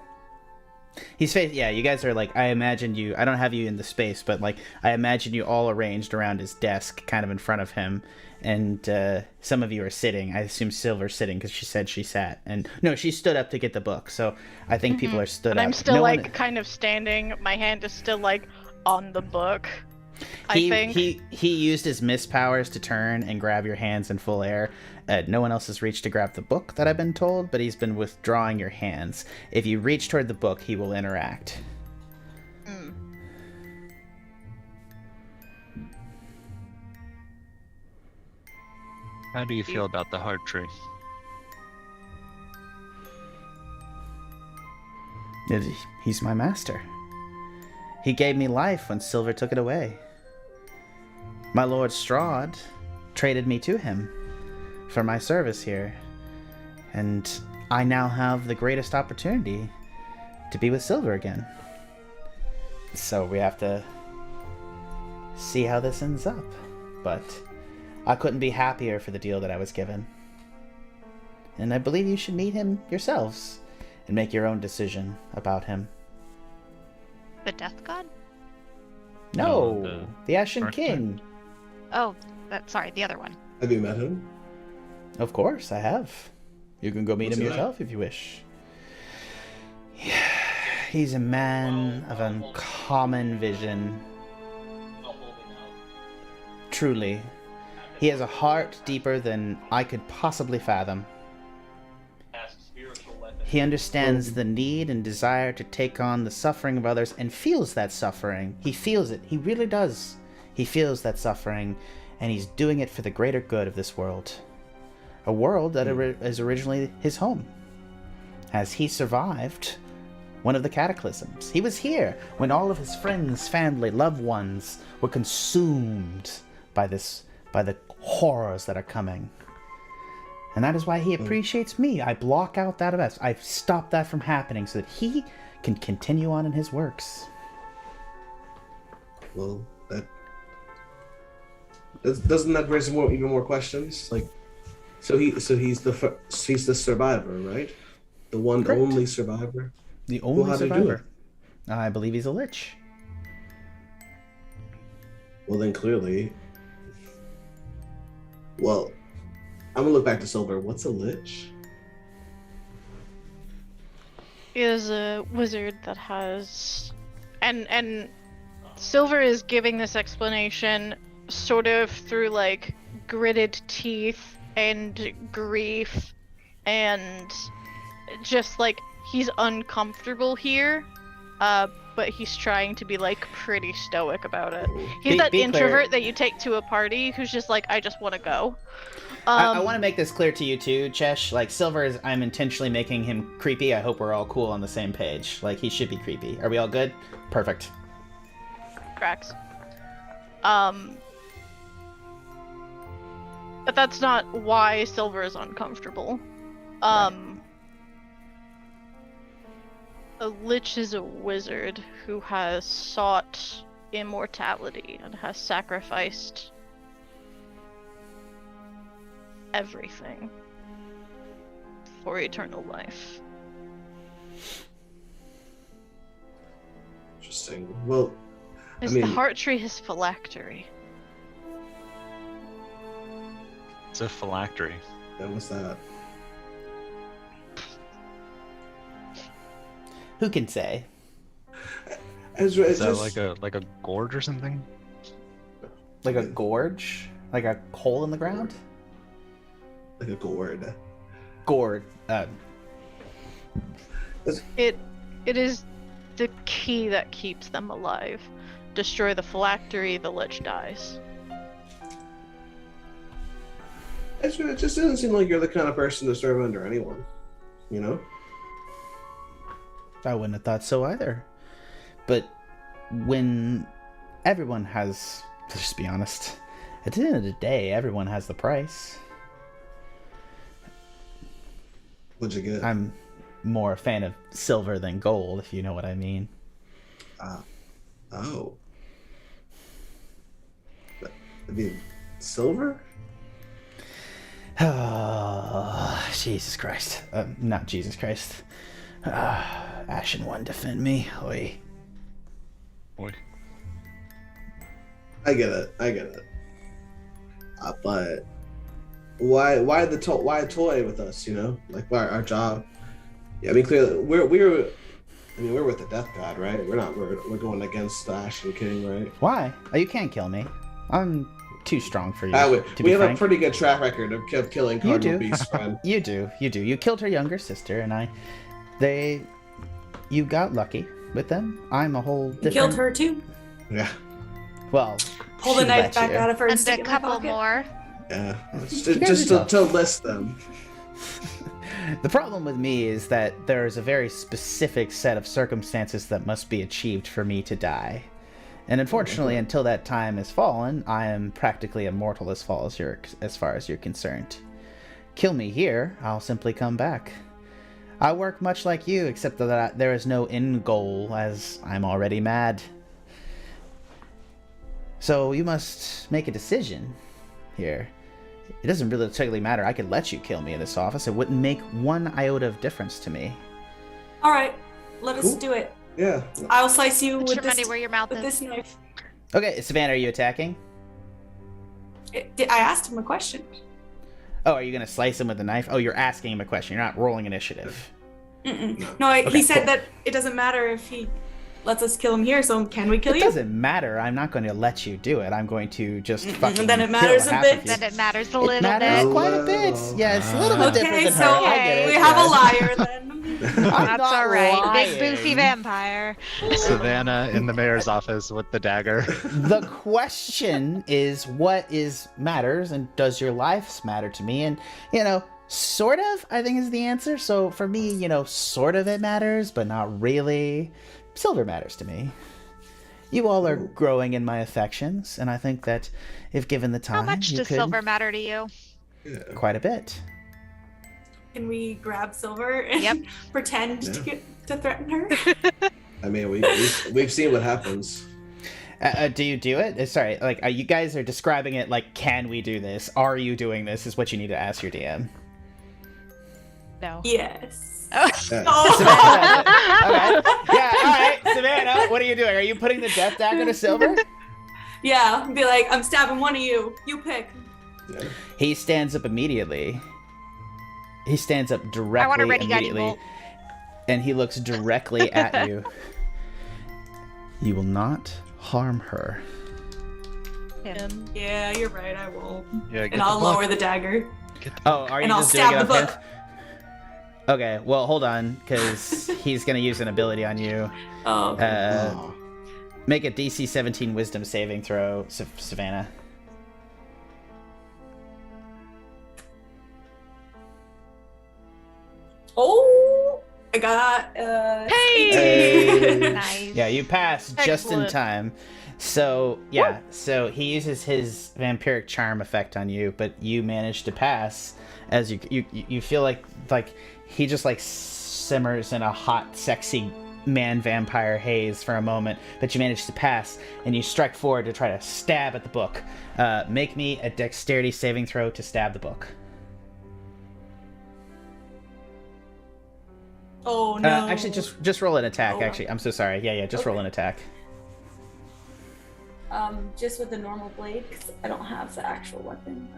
Yeah, you guys are like, I imagine you, I don't have you in the space, but like, I imagine you all arranged around his desk, kind of in front of him. And some of you are sitting. I assume Silver's sitting because she said she sat. And no, she stood up to get the book. So I think people are stood And up. I'm still No like one- kind of standing. My hand is still like on the book. I think. He used his mist powers to turn and grab your hands in full air. No one else has reached to grab the book that I've been told, but he's been withdrawing your hands. If you reach toward the book, he will interact. How do you feel about the heart tree? He's my master. He gave me life when Silver took it away. My Lord Strahd traded me to him for my service here, and I now have the greatest opportunity to be with Silver again. So we have to see how this ends up, but I couldn't be happier for the deal that I was given. And I believe you should meet him yourselves and make your own decision about him. The Death God? No, No, the Ashen Archer. King. Oh, sorry, the other one. Have you met him? Of course, I have. You can go meet What's him he like? yourself if you wish. He's a man of uncommon vision. Truly. He has a heart deeper than I could possibly fathom. He understands the need and desire to take on the suffering of others and feels that suffering. He feels it. He really does. He feels that suffering, and he's doing it for the greater good of this world. A world that is originally his home. As he survived one of the cataclysms. He was here when all of his friends, family, loved ones were consumed by the horrors that are coming. And that is why he appreciates me. I block out that event. I stop that from happening so that he can continue on in his works. Well, doesn't that raise even more questions? Like, so he's the survivor, right? The one Correct. only survivor. The only how'd he do survivor. I believe he's a lich. Well, then clearly. Well, I'm gonna look back to Silver. What's a lich? Is a wizard that has and Silver is giving this explanation sort of through like gritted teeth and grief and just like he's uncomfortable here, but he's trying to be like pretty stoic about it. He's that Be clear. introvert that you take to a party who's just like, I just want to go. I want to make this clear to you too, Chesh. Like, Silver is, I'm intentionally making him creepy. I hope we're all cool on the same page. Like, he should be creepy. Are we all good? Perfect. Cracks. But that's not why Silver is uncomfortable. A lich is a wizard who has sought immortality and has sacrificed everything for eternal life. Interesting. Well, Is I mean, the heart tree his phylactery? It's a phylactery. yeah, what's that? Who can say? Ezra, Is it's that just like a gorge or something? Like a gorge? Like a hole in the ground? like a gourd. Gourd. It is the key that keeps them alive. Destroy the phylactery, the lich dies. Ezra, it just doesn't seem like you're the kind of person to serve under anyone. You know? I wouldn't have thought so either. But when everyone has, let's just be honest, at the end of the day, everyone has the price. What'd you get? I'm more a fan of silver than gold, if you know what I mean. Oh. I mean, silver? Oh, Jesus Christ. Not Jesus Christ. Ashen One, defend me. Oi. Boy. I get it. But why a toy with us? You know, like why our job? Yeah, I mean clearly we're with the Death God, right? We're going against the Ashen King, right? Why? Oh, you can't kill me. I'm too strong for you. We have a pretty good track record of killing Cardinal Beast's friend. You do. You killed her younger sister, and you got lucky with them. I'm a whole different... You killed her too? Yeah. Well, pull the knife back out of her and And stick a it in my couple pocket. more. Yeah. Just to list them. The problem with me is that there's a very specific set of circumstances that must be achieved for me to die. And unfortunately, until that time is fallen, I am practically immortal as far as you're concerned. Kill me here, I'll simply come back. I work much like you, except that there is no end goal, as I'm already mad. So you must make a decision here. It doesn't really particularly matter. I could let you kill me in this office. It wouldn't make one iota of difference to me. All right, let us do it. Yeah. I'll slice you Put with your this, money where your mouth with is. this knife. Okay, Savannah, are you attacking? I asked him a question. Oh, are you going to slice him with a knife? Oh, you're asking him a question. You're not rolling initiative. No, Okay, he said cool. that it doesn't matter if he lets us kill him here, so can we kill It you? doesn't matter. I'm not going to let you do it. I'm going to just fucking Then it kill matters a half bit. of you. Then it matters a It little matters bit. quite a bit. Yeah, it's a little bit different Okay, than so her. I get it. we have yeah. a liar then. I'm That's not alright. Big lying. boofy vampire. Savannah in the mayor's office with the dagger. The question is, what matters, and does your life matter to me? And, sort of, I think is the answer. So for me, sort of it matters, but not really. Silver matters to me. You all are growing in my affections, and I think that if given the time, How much you does could... silver matter to you? Quite a bit. Can we grab Silver and Yep. pretend to threaten her? I mean, we've seen what happens. Do you do it? Sorry, you guys are describing it like, can we do this? Are you doing this? Is what you need to ask your DM. No. Yes. Yeah. Savannah. Okay. Yeah, all right. Savannah, what are you doing? Are you putting the death dagger to Silver? Yeah, be like, I'm stabbing one of you. You pick. Yeah. He stands up immediately. He stands up directly I want a ready gun, immediately. bolt. And he looks directly at you. You will not harm her. Yeah, you're right, I will. Yeah, get And the I'll book. lower the dagger. Get the Oh, are you And I'll just doing stab it the up book. Okay, well, hold on, because he's going to use an ability on you. Oh, Oh. Make a DC 17 Wisdom saving throw, Savannah. Oh, I got Hey! 18. Nice. Yeah, you pass just in Excellent. time. So, yeah, so he uses his vampiric charm effect on you, but you manage to pass as you feel like he just simmers in a hot, sexy man vampire haze for a moment, but you manage to pass and you strike forward to try to stab at the book. Make me a dexterity saving throw to stab the book. Oh no. Actually, just roll an attack. Oh. Actually, I'm so sorry. Yeah, just roll Okay. an attack. Just with the normal blade, because I don't have the actual weapon.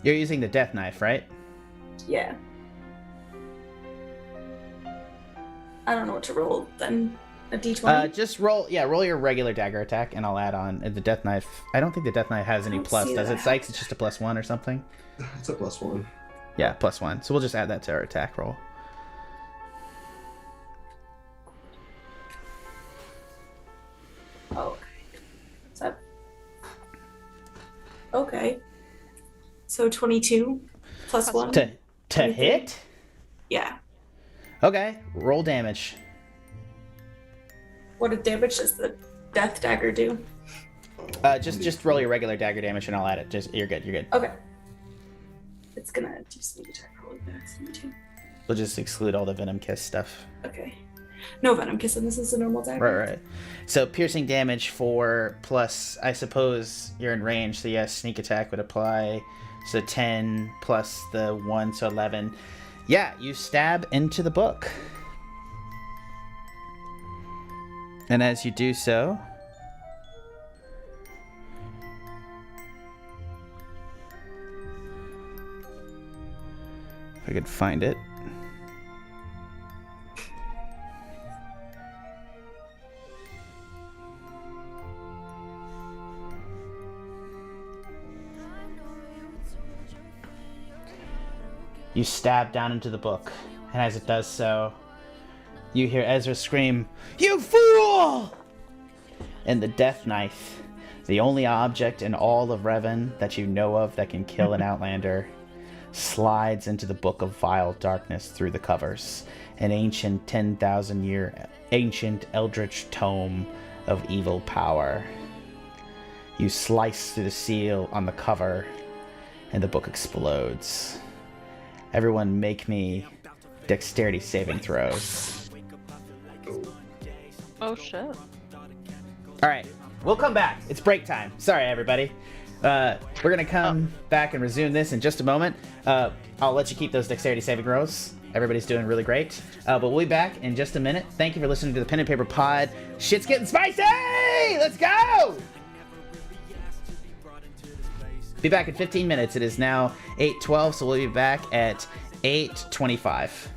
You're using the death knife, right? Yeah. I don't know what to roll then. A d20? Just roll your regular dagger attack, and I'll add on the death knife. I don't think the death knife has any I don't plus, see does it, that. Sikes? It's just a +1 or something. It's a +1. Yeah, +1. So we'll just add that to our attack roll. Oh, okay. What's that? Okay. So 22 plus 1? To 23. hit? Yeah. Okay, roll damage. What damage does the death dagger do? Just roll your regular dagger damage, and I'll add it. You're good. Okay. It's gonna do sneak attack roll back too. We'll just exclude all the venom kiss stuff. Okay. No venom kiss, and this is a normal dagger. Right. So piercing damage 4 plus, I suppose you're in range, so yes, sneak attack would apply. So 10 plus the 1, so 11. Yeah, you stab into the book. And as you do so, if I could find it. You stab down into the book, and as it does so, you hear Ezra scream, "You fool!" And the death knife, the only object in all of Revon that you know of that can kill an Outlander, slides into the Book of Vile Darkness through the covers, an ancient 10,000-year ancient eldritch tome of evil power. You slice through the seal on the cover, and the book explodes. Everyone make me dexterity saving throws. Oh shit. Alright, we'll come back. It's break time. Sorry, everybody. We're going to come back and resume this in just a moment. I'll let you keep those dexterity saving throws. Everybody's doing really great. But we'll be back in just a minute. Thank you for listening to the Pen and Paper Pod. Shit's getting spicy! Let's go! Be back in 15 minutes. It is now 8:12, so we'll be back at 8:25.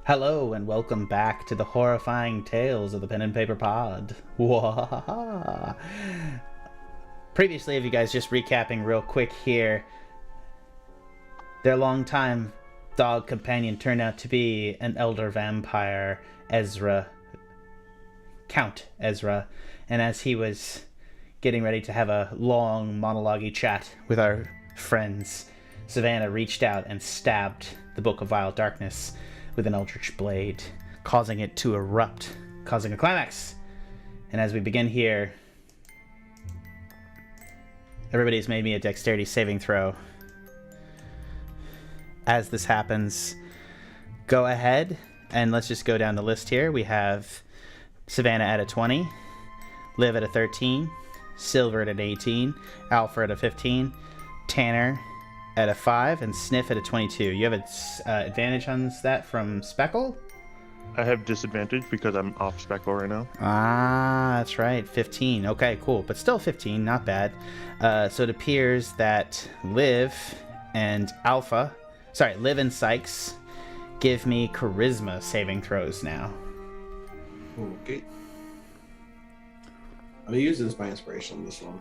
Hello and welcome back to the horrifying tales of the Pen and Paper Pod. Wahaha. Previously, if you guys just recapping real quick here, their longtime dog companion turned out to be an elder vampire, Ezra, Count Ezra, and as he was getting ready to have a long monologue-y chat with our friends, Savannah reached out and stabbed the Book of Vile Darkness with an eldritch blade, causing it to erupt, causing a climax. And as we begin here, everybody's made me a dexterity saving throw. As this happens, go ahead and let's just go down the list here. We have Savannah at a 20, Liv at a 13, Silver at an 18, Alpha at a 15, Tanner at a 5, and Sniff at a 22. You have an advantage on that from Speckle? I have disadvantage because I'm off Speckle right now. Ah, that's right. 15. Okay, cool. But still 15. Not bad. So it appears that Liv and Sikes give me charisma saving throws now. Okay. I'm gonna use this by inspiration on this one.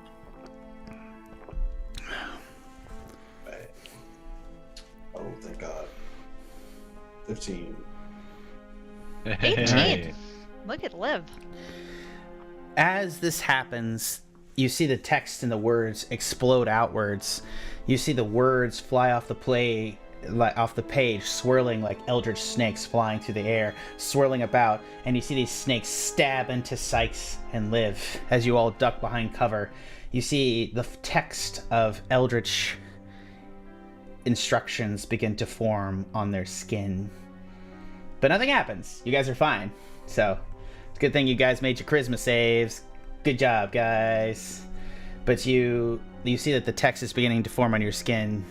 Right. Oh, thank God. 15. 18. Look at Liv. As this happens, you see the text and the words explode outwards. You see the words fly off the page, swirling like eldritch snakes flying through the air, swirling about, and you see these snakes stab into Sikes and Liv as you all duck behind cover. You see the text of eldritch instructions begin to form on their skin. But nothing happens. You guys are fine. So, it's a good thing you guys made your charisma saves. Good job, guys. But you see that the text is beginning to form on your skin.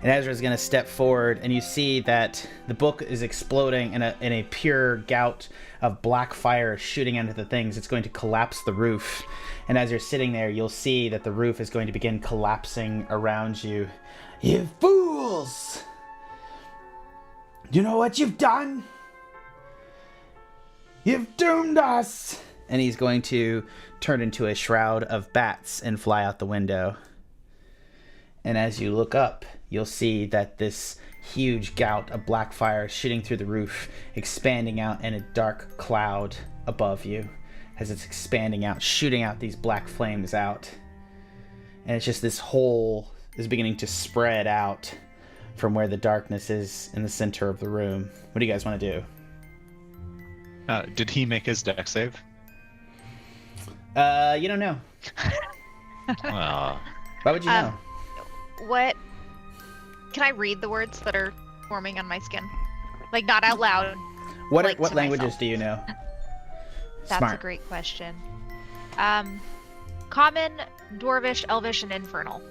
And Ezra's going to step forward, and you see that the book is exploding in a pure gout of black fire shooting into the things. It's going to collapse the roof. And as you're sitting there, you'll see that the roof is going to begin collapsing around you. You fools! Do you know what you've done? You've doomed us! And he's going to turn into a shroud of bats and fly out the window. And as you look up, you'll see that this huge gout of black fire is shooting through the roof, expanding out in a dark cloud above you. As it's expanding out, shooting out these black flames out. And it's just this hole is beginning to spread out from where the darkness is in the center of the room. What do you guys want to do? Did he make his dex save? You don't know. Well, Why would you know? What? Can I read the words that are forming on my skin? Like, not out loud. What like, what to languages myself. do you know? That's Smart. a great question. Common, Dwarvish, Elvish, and Infernal.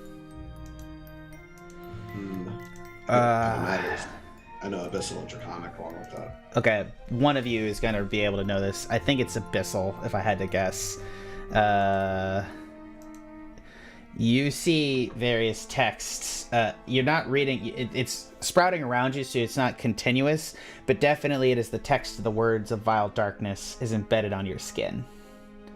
I know Abyssal and Draconic along with that. Okay, one of you is going to be able to know this. I think it's Abyssal, if I had to guess. You see various texts. You're not reading. It's sprouting around you, so it's not continuous, but definitely it is the text of the words of Vile Darkness is embedded on your skin,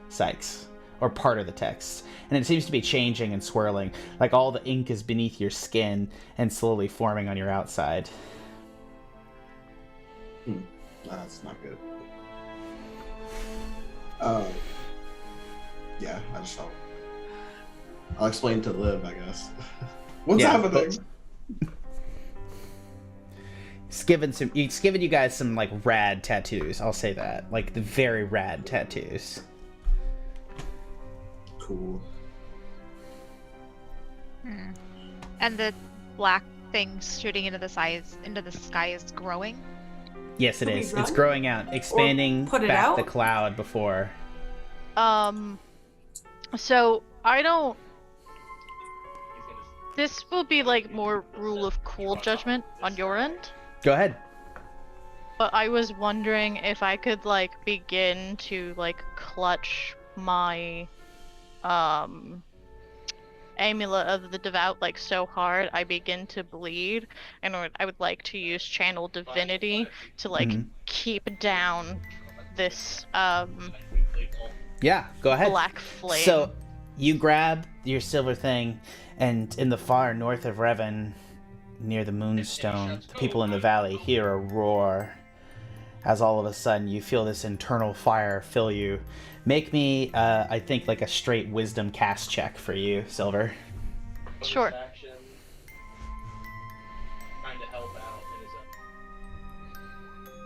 Sikes, or part of the text. And it seems to be changing and swirling, like all the ink is beneath your skin and slowly forming on your outside. That's not good. Yeah, I just don't. I'll explain to Liv, I guess. What's happening? It's given you guys some like rad tattoos. I'll say that, like the very rad tattoos. Cool. And the black things shooting into the sky is growing. Yes, it Can we is. run? It's growing out, expanding put it back out? the cloud before. So I don't. This will be like more rule of cool judgment on your end. Go ahead. But I was wondering if I could like begin to like clutch my amulet of the devout like so hard I begin to bleed, and I would like to use channel divinity to like keep down this Yeah, go ahead. black flame. So you grab your silver thing, and in the far north of Revon, near the Moonstone, the people in the valley hear a roar as all of a sudden you feel this internal fire fill you. Make me, I think, like a straight wisdom cast check for you, Silver. Sure.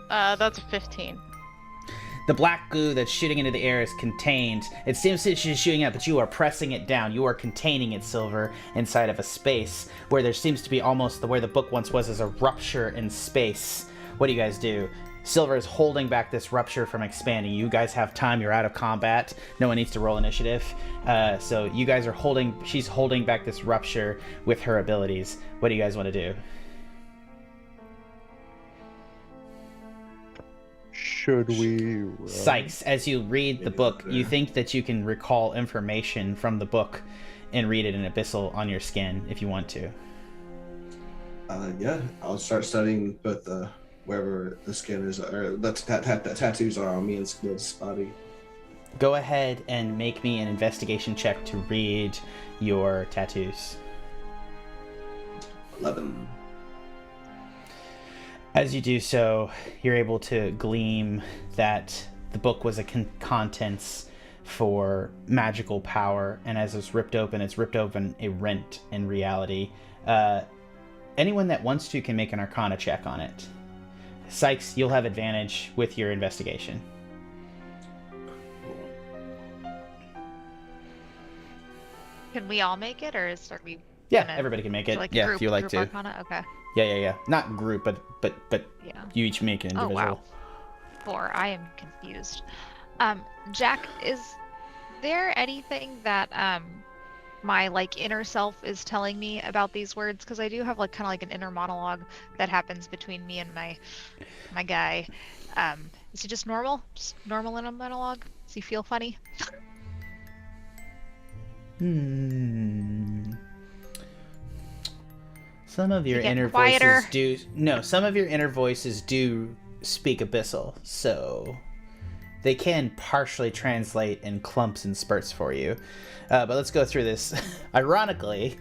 That's a 15. The black goo that's shooting into the air is contained. It seems that she's shooting out, but you are pressing it down. You are containing it, Silver, inside of a space where there seems to be almost where the book once was, is a rupture in space. What do you guys do? Silver is holding back this rupture from expanding. You guys have time. You're out of combat. No one needs to roll initiative. So you guys are she's holding back this rupture with her abilities. What do you guys want to do? Should we... Sikes, as you read the book, you think that you can recall information from the book and read it in Abyssal on your skin if you want to. Yeah, I'll start studying both wherever the skin is, or the tattoos are on me and Split's body. Go ahead and make me an investigation check to read your tattoos. 11. As you do so, you're able to glean that the book was a contents for magical power, and as it's ripped open a rent in reality. Anyone that wants to can make an Arcana check on it. Sikes, you'll have advantage with your investigation. Can we all make it, or is we? Yeah, gonna- everybody can make it. like Yeah, group, if you like group to. Arcana? Okay. Yeah. Not group, but Yeah. you each make an individual. Oh wow. 4. I am confused. Jack, is there anything that my like inner self is telling me about these words? Because I do have like kind of like an inner monologue that happens between me and my guy. Is he just normal? Just normal inner monologue? Does he feel funny? Some of your getting inner quieter? voices do. Some of your inner voices do speak Abyssal, so they can partially translate in clumps and spurts for you. But let's go through this. Ironically,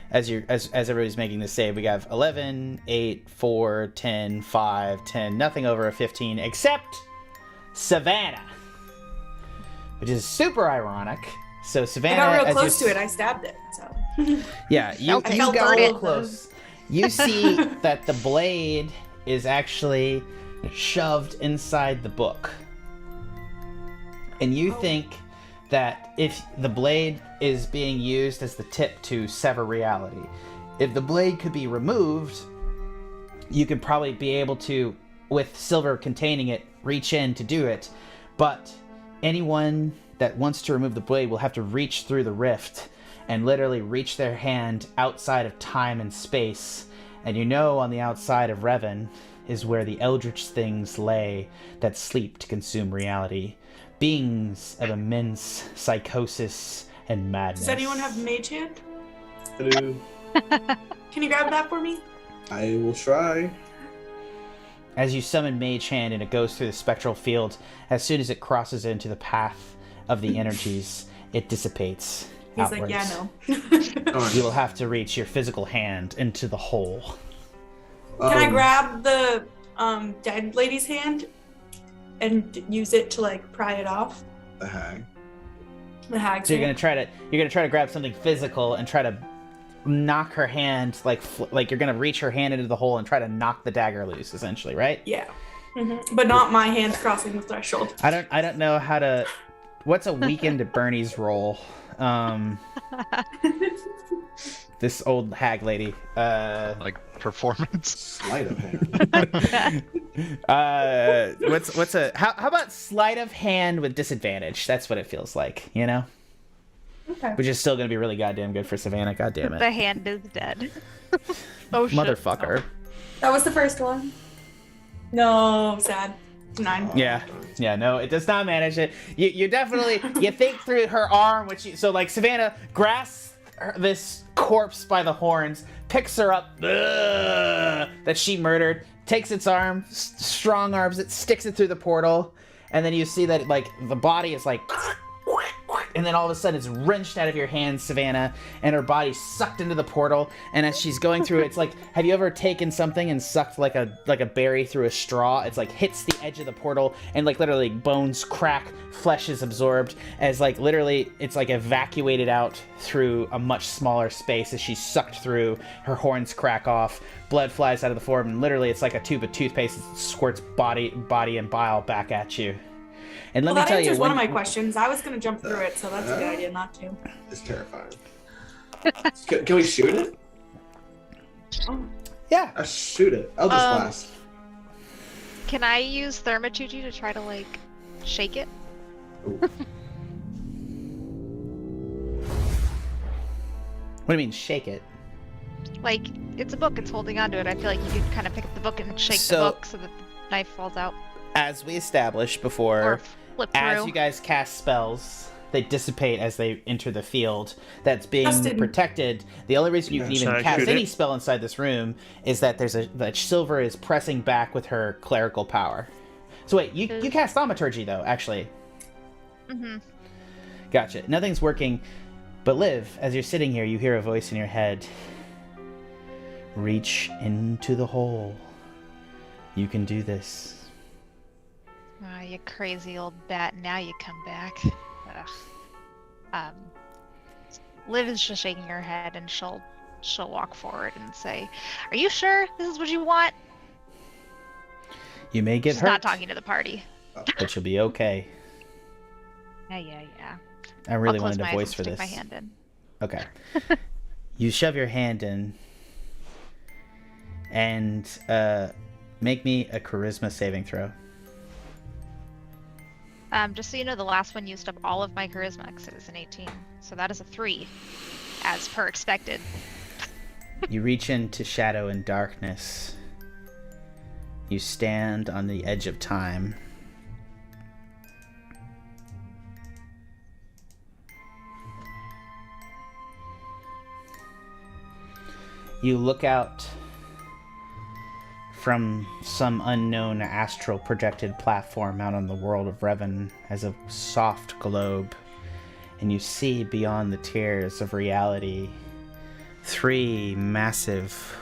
as everybody's making this save, we have 11, 8, 4, 10, 5, 10, nothing over a 15, except Savannah, which is super ironic. So Savannah, I got real as close to you're- it. I stabbed it. So. Yeah, you I felt got real burdened. close. You see that the blade is actually shoved inside the book. And you think that if the blade is being used as the tip to sever reality, if the blade could be removed, you could probably be able to, with Silver containing it, reach in to do it. But anyone that wants to remove the blade will have to reach through the rift and literally reach their hand outside of time and space. And you know on the outside of Revon is where the eldritch things lay that sleep to consume reality. Beings of immense psychosis and madness. Does anyone have Mage Hand? Hello. Can you grab that for me? I will try. As you summon Mage Hand and it goes through the spectral field, as soon as it crosses into the path of the energies, it dissipates. He's outwards. like, yeah, no. Alright. You will have to reach your physical hand into the hole. Can I grab the dead lady's hand and use it to like pry it off? the hag? The hag's So you're hand? gonna try to grab something physical and try to knock her hand like you're gonna reach her hand into the hole and try to knock the dagger loose, essentially, right? Yeah. But not my hand crossing the threshold. I don't know how to. What's a weakened Bernie's roll? This old hag lady. Like performance. Sleight of hand. What's a how about sleight of hand with disadvantage? That's what it feels like, you know? Okay. Which is still gonna be really goddamn good for Savannah, goddamn it. The hand is dead. Oh shit. Motherfucker. That was the first one. No, sad. 9. Yeah, no, it does not manage it. You definitely you think through her arm, so like Savannah grasps this corpse by the horns, picks her up, that she murdered, takes its arm, strong arms it, sticks it through the portal, and then you see that like the body is like, and then all of a sudden it's wrenched out of your hands, Savannah, and her body's sucked into the portal. And as she's going through, it's like, have you ever taken something and sucked like a berry through a straw? It's like hits the edge of the portal, and like literally bones crack, flesh is absorbed, as like literally it's like evacuated out through a much smaller space as she's sucked through. Her horns crack off, blood flies out of the form, and literally it's like a tube of toothpaste that squirts body and bile back at you. And let me that tell answers you, one of my questions. I was going to jump through it, so that's a good idea not to. It's terrifying. Can we shoot it? Oh. Yeah. Shoot it. I'll just blast. Can I use Thermaturgy to try to, like, shake it? What do you mean, shake it? Like, it's a book, it's holding onto it. I feel like you could kind of pick up the book and shake the book so that the knife falls out. As we established before, Or flip through. as you guys cast spells, they dissipate as they enter the field that's being Justin. protected. The only reason you can even I cast shoot any it? spell inside this room is that that Silver is pressing back with her clerical power. So wait, you cast Thaumaturgy though, actually. Mm-hmm. Gotcha. Nothing's working, but Liv, as you're sitting here, you hear a voice in your head. Reach into the hole. You can do this. Oh, you crazy old bat, now you come back. Ugh. Liv is just shaking her head, and she'll walk forward and say, "Are you sure this is what you want?" You may get She's hurt, not talking to the party. but you'll be okay. Yeah. I really I'll close wanted a my eyes voice and for stick this. my hand in. Okay. You shove your hand in and make me a charisma saving throw. Just so you know, the last one used up all of my charisma because it was an 18. So that is a 3, as per expected. You reach into shadow and darkness. You stand on the edge of time. You look out from some unknown astral projected platform out on the world of Revon as a soft globe, and you see beyond the tears of reality 3 massive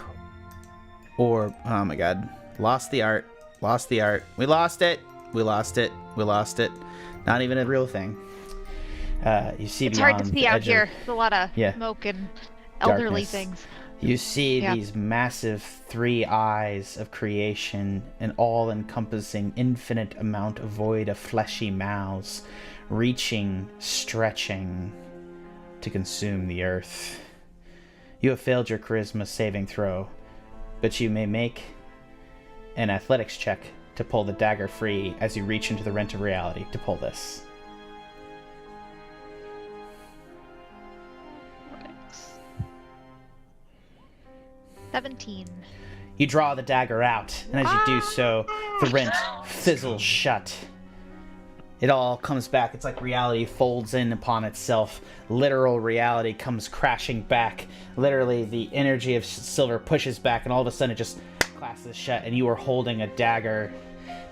oh my god, lost the art, we lost it, not even a real thing. You see It's beyond hard to see the out edge here. of, There's a lot of smoke and elderly darkness. things. You see Yeah. these massive 3 eyes of creation, an all-encompassing infinite amount of void of fleshy mouths, reaching, stretching to consume the earth. You have failed your charisma saving throw, but you may make an athletics check to pull the dagger free as you reach into the rent of reality to pull this. 17. You draw the dagger out, and as you do so, the rent fizzles shut. It all comes back. It's like reality folds in upon itself. Literal reality comes crashing back. Literally, the energy of Silver pushes back, and all of a sudden it just clasps shut, and you are holding a dagger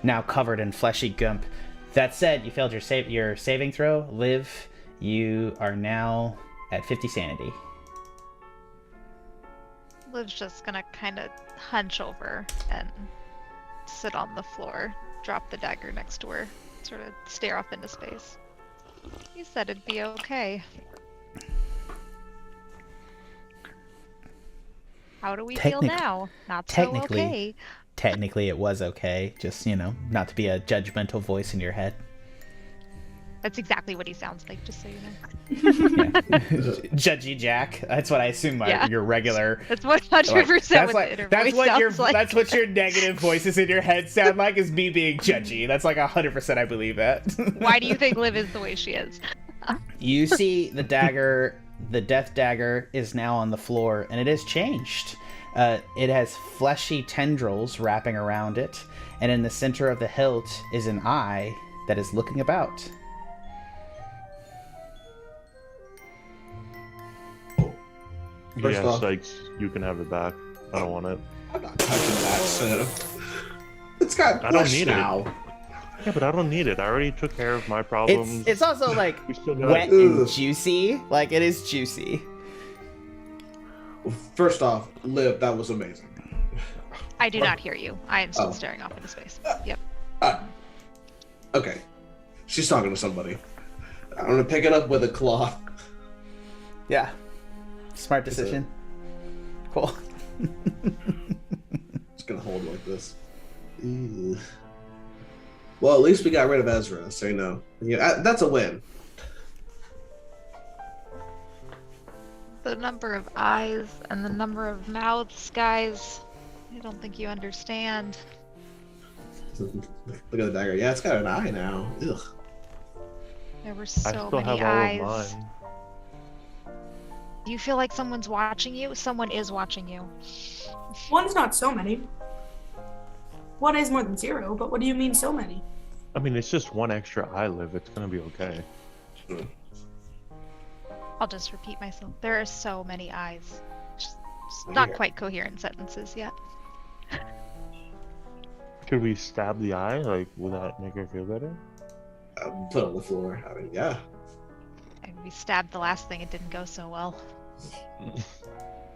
now covered in fleshy goop. That said, you failed your saving throw. Liv, you are now at 50 sanity. Liv's just gonna kind of hunch over and sit on the floor, drop the dagger next to her, sort of stare off into space. You said it'd be okay. How do we feel now? Not so okay. Technically, it was okay. Just, not to be a judgmental voice in your head. That's exactly what he sounds like, just so you know. Judgy Jack. That's what I assume your regular. That's 100% what the inner voice sounds like. That's what your negative voices in your head sound like, is me being judgy. That's like 100% I believe that. Why do you think Liv is the way she is? You see the dagger, the death dagger is now on the floor, and it has changed. It has fleshy tendrils wrapping around it, and in the center of the hilt is an eye that is looking about. First off, Sikes, you can have it back. I don't want it. I'm not touching that shit. It's got I don't flesh need it. now. Yeah, but I don't need it. I already took care of my problems. It's also like We still got wet and juicy. Like it is juicy. Well, first off, Liv, that was amazing. I do not hear you. I am still Oh. staring off into space. Yep. Okay. She's talking to somebody. I'm gonna pick it up with a claw. Yeah. Smart decision. Cool. Just gonna hold it like this. Ew. Well, at least we got rid of Ezra, so you know. Yeah, that's a win. The number of eyes and the number of mouths, guys. I don't think you understand. Look at the dagger. Yeah, it's got an eye now. Ugh. There were I so still many have eyes. all of mine. Do you feel like someone's watching you? Someone is watching you. One's not so many. One is more than 0, but what do you mean so many? I mean, it's just one extra eye, Liv. It's gonna be okay. I'll just repeat myself. There are so many eyes. Just Well, not here. quite coherent sentences yet. Could we stab the eye? Like, will that make her feel better? Put it on the floor. I mean, yeah. And we stabbed the last thing. It didn't go so well.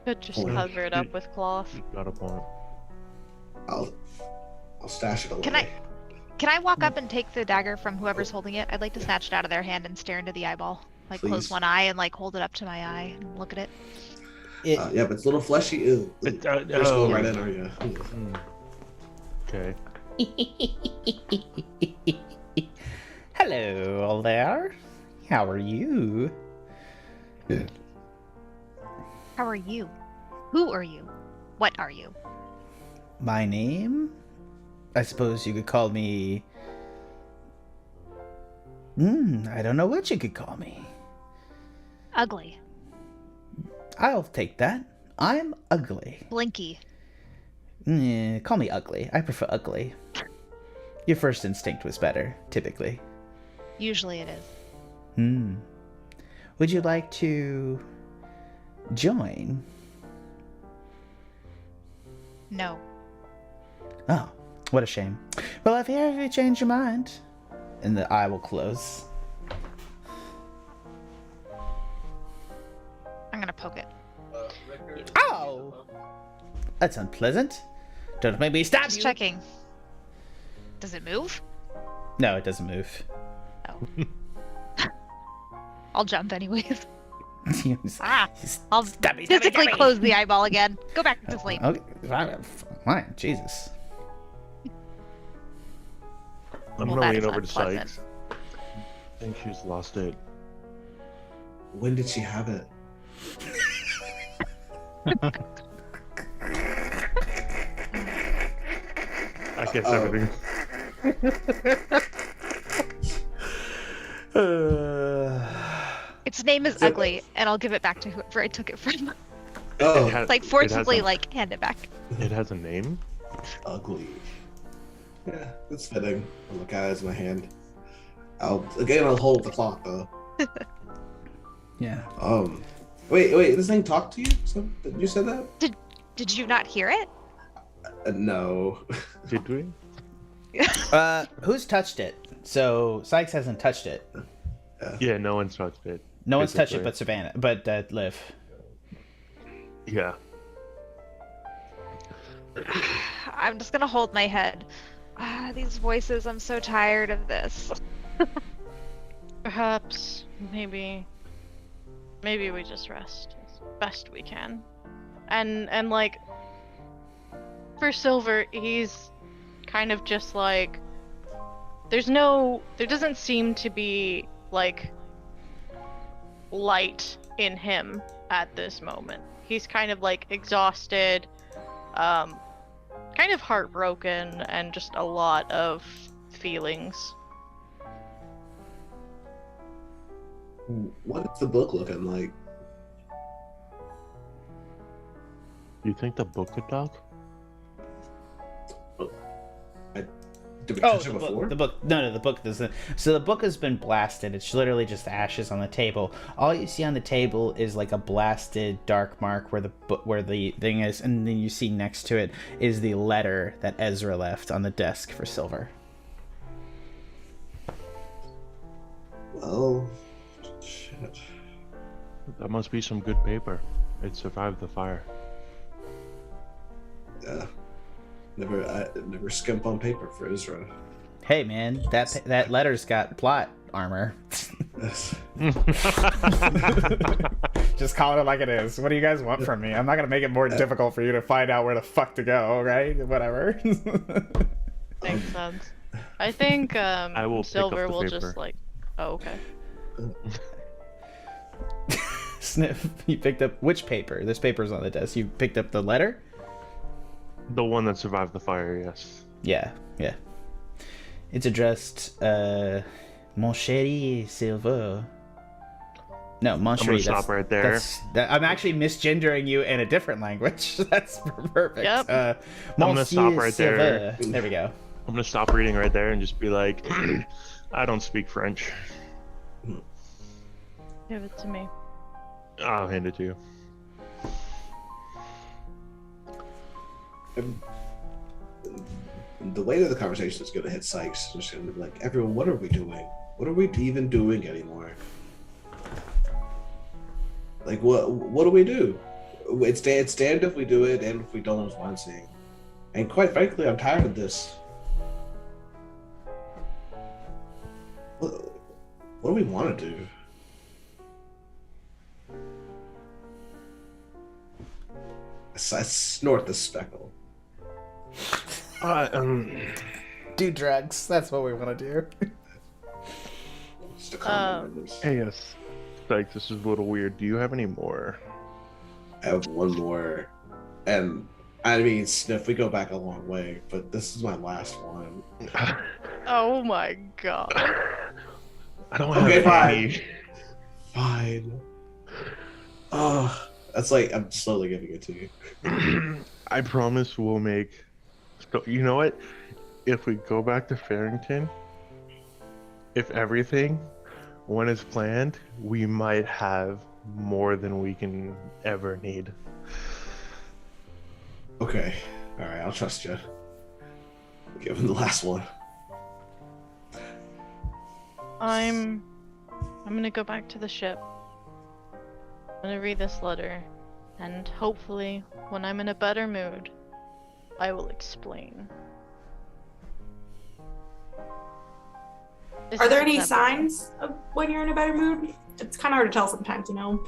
Could just Oh, cover it up with cloth. You got a point. I'll stash it away. Can I walk up and take the dagger from whoever's holding it? I'd like to snatch it out of their hand and stare into the eyeball. Like close Please. one eye and like hold it up to my eye and look at it. It, Yeah, but it's a little fleshy. Ew. It- You're just oh. going right in, are you? Okay. Hello, all there. How are you? How are you? Who are you? What are you? My name? I suppose you could call me... I don't know what you could call me. Ugly. I'll take that. I'm ugly. Blinky. Call me ugly. I prefer ugly. Your first instinct was better, typically. Usually it is. Would you like to join? No. Oh, what a shame. Well, if you change your mind, and the eye will close. I'm gonna poke it. Ow! That's unpleasant. Don't make me stab Just you. checking. Does it move? No, it doesn't move. Oh. I'll jump anyways. Just I'll stab me, physically stab me. close the eyeball again. Go back to sleep. Okay, fine. Jesus. I'm Well, gonna that lean is over to unpleasant. Sikes. I think she's lost it. When did she have it? I guess Oh. everything. Its name is Ugly, and I'll give it back to whoever I took it from. Oh, It has- Like it has forcibly, a- like hand it back. It has a name? ugly. Yeah, it's fitting. I'll look at it as my hand. I'll hold the clock though. Yeah. Wait, this thing talked to you? You said that? Did you not hear it? No. Did we? Who's touched it? So Sikes hasn't touched it. Yeah, no one's touched it. No one's touched it Basically. but Savannah, but Liv. Yeah. I'm just gonna hold my head. These voices, I'm so tired of this. Perhaps, maybe we just rest as best we can. And like, for Silver, he's kind of just like, there doesn't seem to be like light in him at this moment. He's kind of like exhausted, kind of heartbroken, and just a lot of feelings. What is the book looking like? You think the book could talk? Did we Oh, touch it the before? book. The book. No, the book doesn't. So the book has been blasted. It's literally just ashes on the table. All you see on the table is like a blasted dark mark where the thing is, and then you see next to it is the letter that Ezra left on the desk for Silver. Well, shit. That must be some good paper. It survived the fire. Yeah. I never skimp on paper for Israel. Hey man, that letter's got plot armor. Yes. Just call it like it is. What do you guys want from me? I'm not gonna make it more difficult for you to find out where the fuck to go, right? Whatever. Makes sense. I think I will pick up Silver the will paper. just like. Oh, okay. Sniff, you picked up which paper? This paper's on the desk. You picked up the letter? The one that survived the fire, yes. Yeah. It's addressed, Mon chéri Silver. No, Mon I'm gonna chéri. stop right there. I'm actually misgendering you in a different language. That's perfect. Yep. Mon gonna stop right Silver. there. There we go. I'm gonna stop reading right there and just be like, I don't speak French. Give it to me. I'll hand it to you. The weight of the conversation is going to hit Sikes. It's just going to be like, everyone, what are we doing? What are we even doing anymore? Like, what do we do? It's damned if we do it, and if we don't, is what I'm saying. And quite frankly, I'm tired of this. What do we want to do? I snort the speckle. Do drugs. That's what we want to do. Just a comment. Hey, yes. Like, this is a little weird. Do you have any more? I have one more, and I mean, Sniff, we go back a long way, but this is my last one. Oh my god. I don't Okay, have fine. any. Fine. Oh, that's like, I'm slowly giving it to you. I promise we'll make. So, you know what? If we go back to Farrington, if everything went as planned, we might have more than we can ever need. Okay. Alright, I'll trust you. Give him the last one. I'm gonna go back to the ship. I'm gonna read this letter, and hopefully, when I'm in a better mood, I will explain. Is Are there this any acceptable? signs of when you're in a better mood? It's kind of hard to tell sometimes, you know.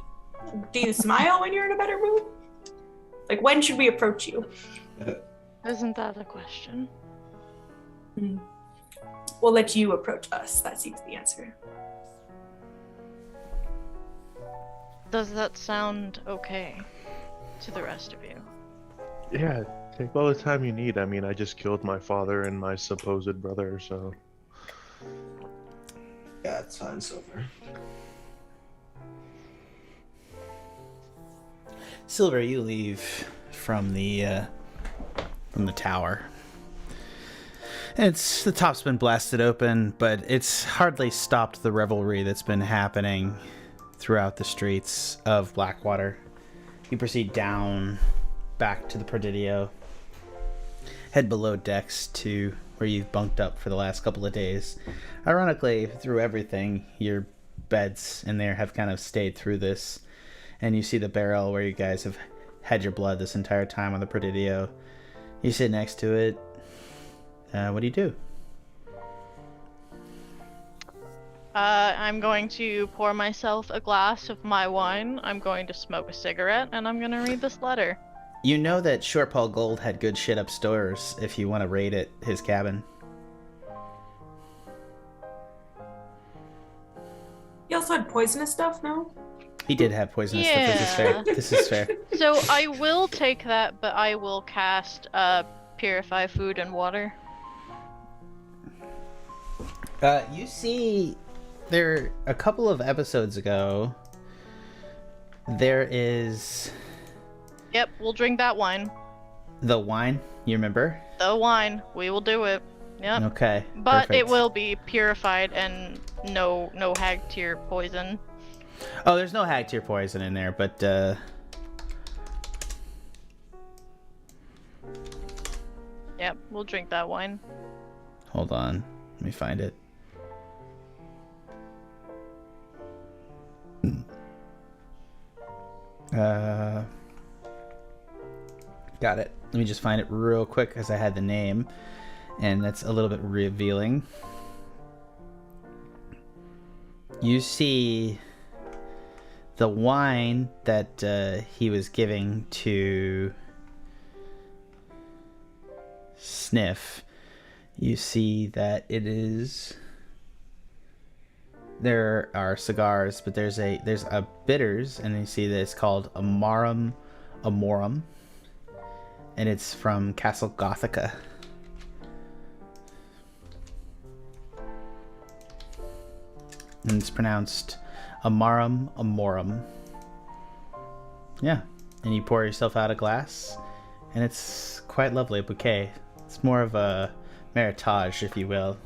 Do you smile when you're in a better mood? Like, when should we approach you? Isn't that a question? We'll let you approach us. That seems the answer. Does that sound okay to the rest of you? Yeah, take all the time you need. I mean, I just killed my father and my supposed brother, so. Yeah, it's fine, Silver. Silver, you leave from the tower. The top's been blasted open, but it's hardly stopped the revelry that's been happening throughout the streets of Blackwater. You proceed down, back to the Presidio, head below decks to where you've bunked up for the last couple of days. Ironically, through everything, your beds in there have kind of stayed through this, and you see the barrel where you guys have had your blood this entire time on the Presidio. You sit next to it. What do you do? I'm going to pour myself a glass of my wine. I'm going to smoke a cigarette, and I'm going to read this letter. You know that Shortpaw Gold had good shit upstairs if you want to raid it, his cabin. He also had poisonous stuff, no? He did have poisonous stuff. This is fair. This is fair. So I will take that, but I will cast Purify Food and Water. You see, there a couple of episodes ago, there is Yep, we'll drink that wine. the wine. You remember? The wine. We will do it. Yep. Okay. But it perfect. will be purified and no hag tier poison. Oh, there's no hag tier poison in there, but Yep, we'll drink that wine. hold on. Let me find it. Got it. Let me just find it real quick because I had the name, and that's a little bit revealing. You see the wine that he was giving to Sniff. You see that it is... There are cigars, but there's a bitters, and you see that it's called Amarum Amorum, and it's from Castle Gothica. And it's pronounced Amarum Amorum. Yeah, and you pour yourself out a glass, and it's quite lovely, a bouquet. It's more of a Weretouched, if you will.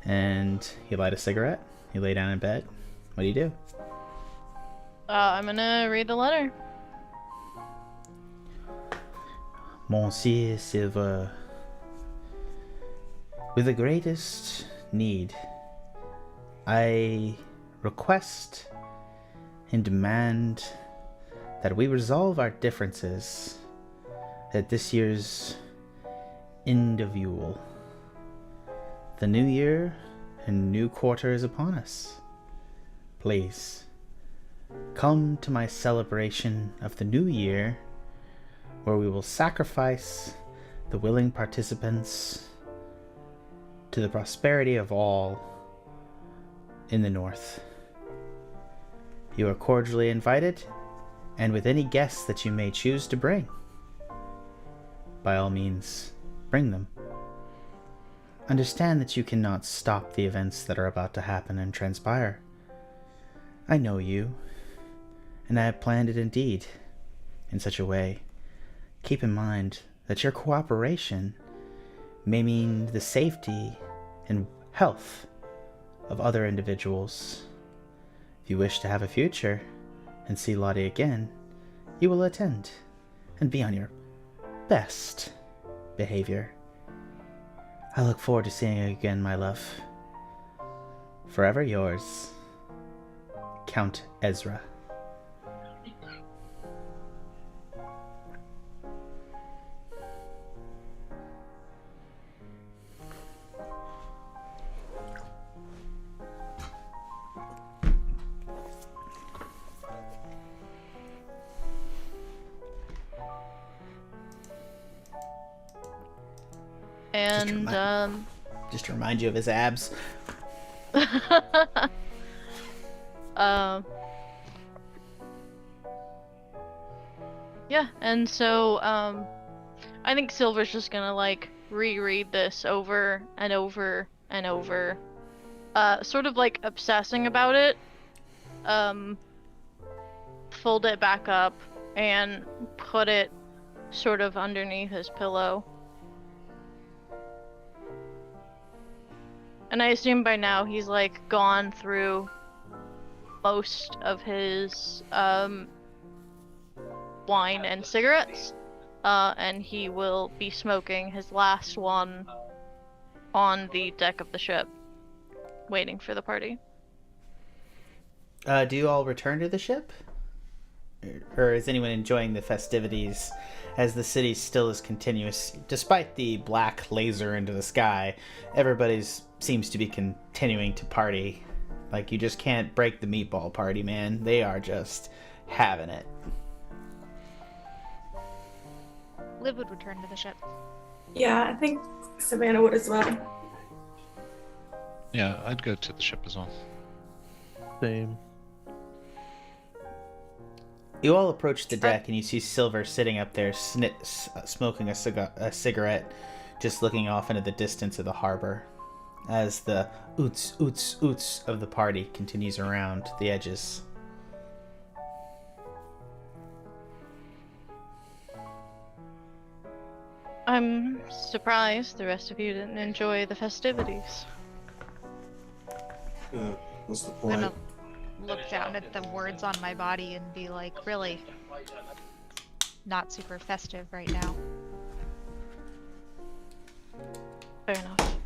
And you light a cigarette, you lay down in bed. What do you do? I'm gonna read the letter. Monsieur Silver, with the greatest need, I request and demand that we resolve our differences at this year's end of Yule. The new year and new quarter is upon us. Please, come to my celebration of the new year, where we will sacrifice the willing participants to the prosperity of all in the north. You are cordially invited, and with any guests that you may choose to bring. By all means, bring them. Understand that you cannot stop the events that are about to happen and transpire. I know you, and I have planned it indeed in such a way. Keep in mind that your cooperation may mean the safety and health of other individuals. If you wish to have a future and see Lottie again, you will attend and be on your best behavior. I look forward to seeing you again, my love. Forever yours, Count Ezra. And Just to remind you of his abs. Yeah, and so I think Silver's just gonna like reread this over and over and over, sort of like obsessing about it, fold it back up and put it sort of underneath his pillow. And I assume by now he's like gone through most of his wine and cigarettes, and he will be smoking his last one on the deck of the ship, waiting for the party. Do you all return to the ship? Or is anyone enjoying the festivities as the city still is continuous? Despite the black laser into the sky, everybody seems to be continuing to party. Like, you just can't break the meatball party, man. They are just having it. Liv would return to the ship. Yeah, I think Savannah would as well. Yeah, I'd go to the ship as well. Same. You all approach the deck and you see Silver sitting up there smoking a cigarette, just looking off into the distance of the harbor as the oots, oots, oots of the party continues around the edges. I'm surprised the rest of you didn't enjoy the festivities. What's the I'm point? gonna look down at the words on my body and be like, really? Not super festive right now. Fair enough.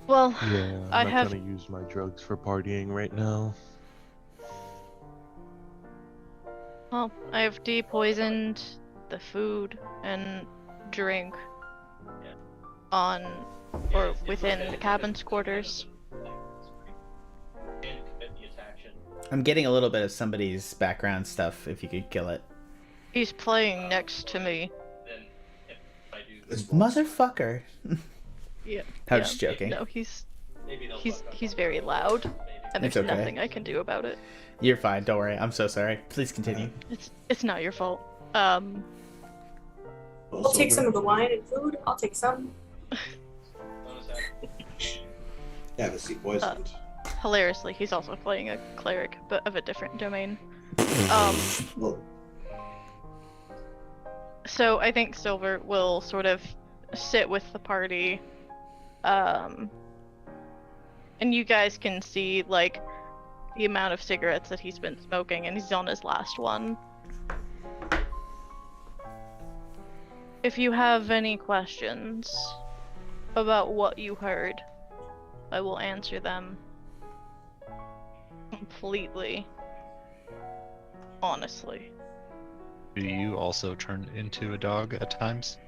Well, Yeah, I I'm not have. gonna use my drugs for partying right now. Well, I have depoisoned the food and drink on or within the cabin's quarters. I'm getting a little bit of somebody's background stuff. If you could kill it, He's playing next to me. motherfucker. Yeah. I'm just joking. No, he's very loud, and It's there's okay. nothing I can do about it. You're fine. Don't worry. I'm so sorry. Please continue. It's not your fault. I'll take some of the wine and food. I'll take some. Yeah, but see, poisoned. Hilariously, he's also playing a cleric, but of a different domain. Well, So I think Silver will sort of sit with the party, and you guys can see like the amount of cigarettes that he's been smoking, and he's on his last one. If you have any questions about what you heard, I will answer them completely, honestly. Do you also turn into a dog at times?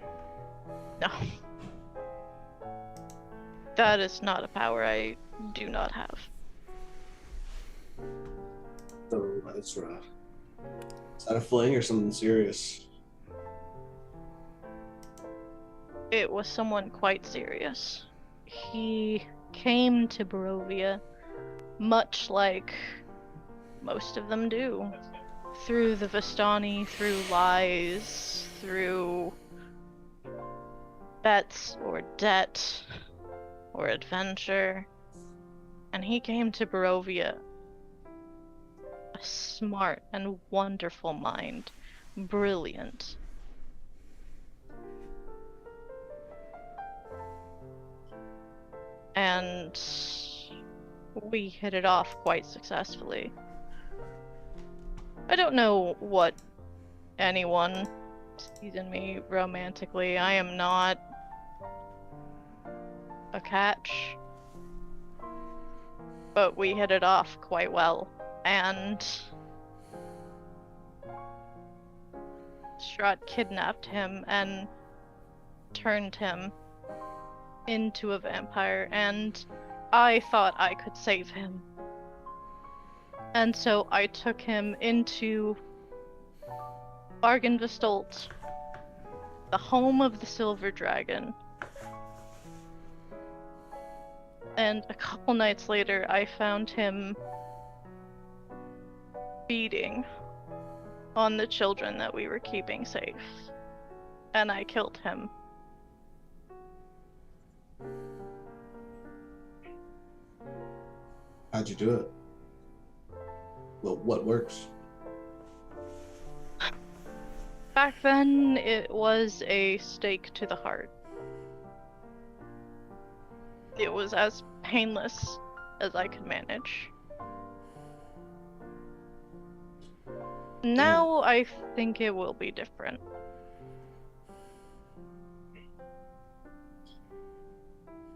No. That is not a power I do not have. so that's rough. Is that a fling or something serious? It was someone quite serious. He came to Barovia, much like most of them do. Through the Vistani, through lies, through bets or debt or adventure. And he came to Barovia a smart and wonderful mind, brilliant. And we hit it off quite successfully. I don't know what anyone sees in me romantically. I am not a catch. But we hit it off quite well. And Strahd kidnapped him and turned him into a vampire, and I thought I could save him. And so I took him into Argynvostolt, the home of the Silver Dragon. And a couple nights later, I found him feeding on the children that we were keeping safe. And I killed him. How'd you do it? Well, what works? Back then, it was a stake to the heart. It was as painless as I could manage. Now, I think it will be different.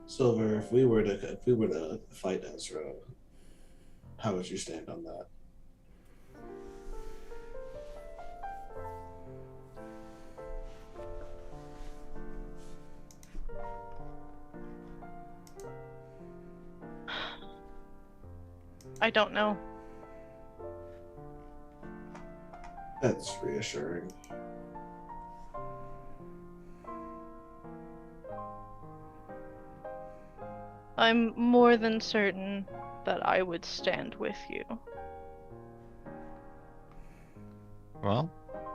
Silver, if we were to fight Ezra, how would you stand on that? I don't know. That's reassuring. I'm more than certain that I would stand with you. Well,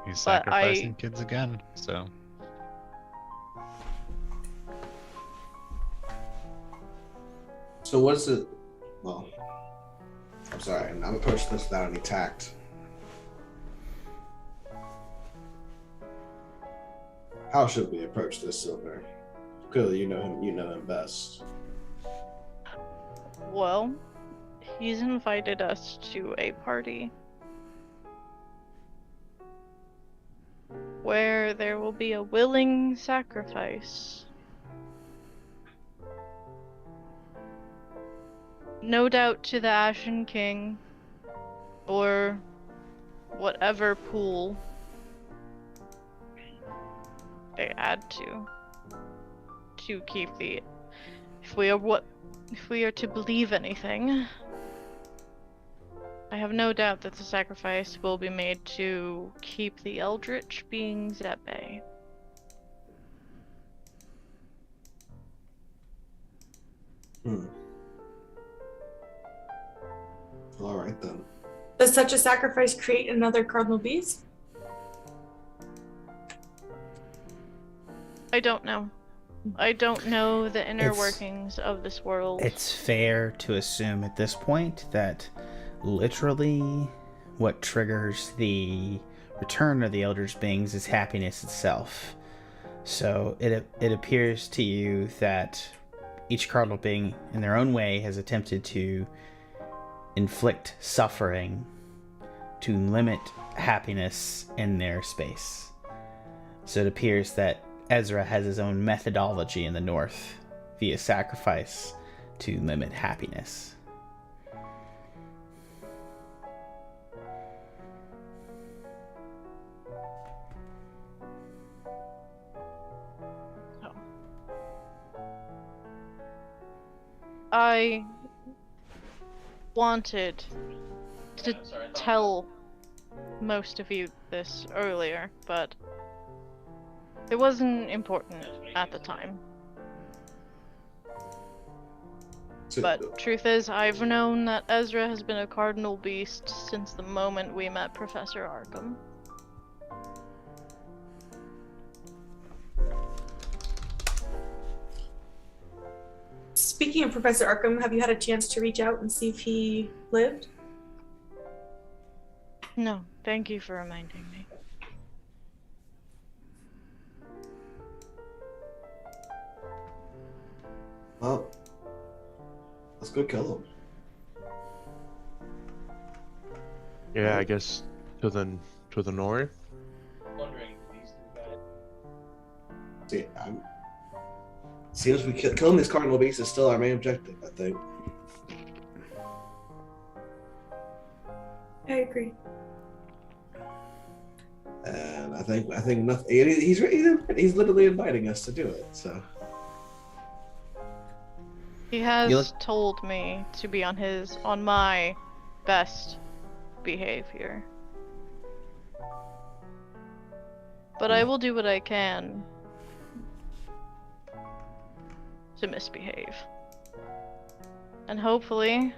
he's But sacrificing kids again, so. So what is it? Well, I'm sorry, I'm approaching this without any tact. How should we approach this, Silver? Clearly, you know him best. Well, he's invited us to a party where there will be a willing sacrifice. No doubt to the Ashen King, or whatever pool they add to keep the. If we are to believe anything, I have no doubt that the sacrifice will be made to keep the eldritch beings at bay. All right then. Does such a sacrifice create another cardinal beast? I don't know. I don't know the inner workings of this world. It's fair to assume at this point that literally what triggers the return of the Eldritch Beings is happiness itself. So it appears to you that each cardinal being in their own way has attempted to inflict suffering to limit happiness in their space. So it appears that Ezra has his own methodology in the north via sacrifice to limit happiness. I wanted to tell most of you this earlier, but it wasn't important at the time. But truth is, I've known that Ezra has been a cardinal beast since the moment we met Professor Arkham. Speaking of Professor Arkham, have you had a chance to reach out and see if he lived? No, thank you for reminding me. Well, let's go kill him. Yeah, I guess to the north. See, seems we killing this cardinal beast is still our main objective, I think. I agree. And I think nothing. He's literally inviting us to do it. So he has told me to be on my best behavior. But I will do what I can to misbehave. And hopefully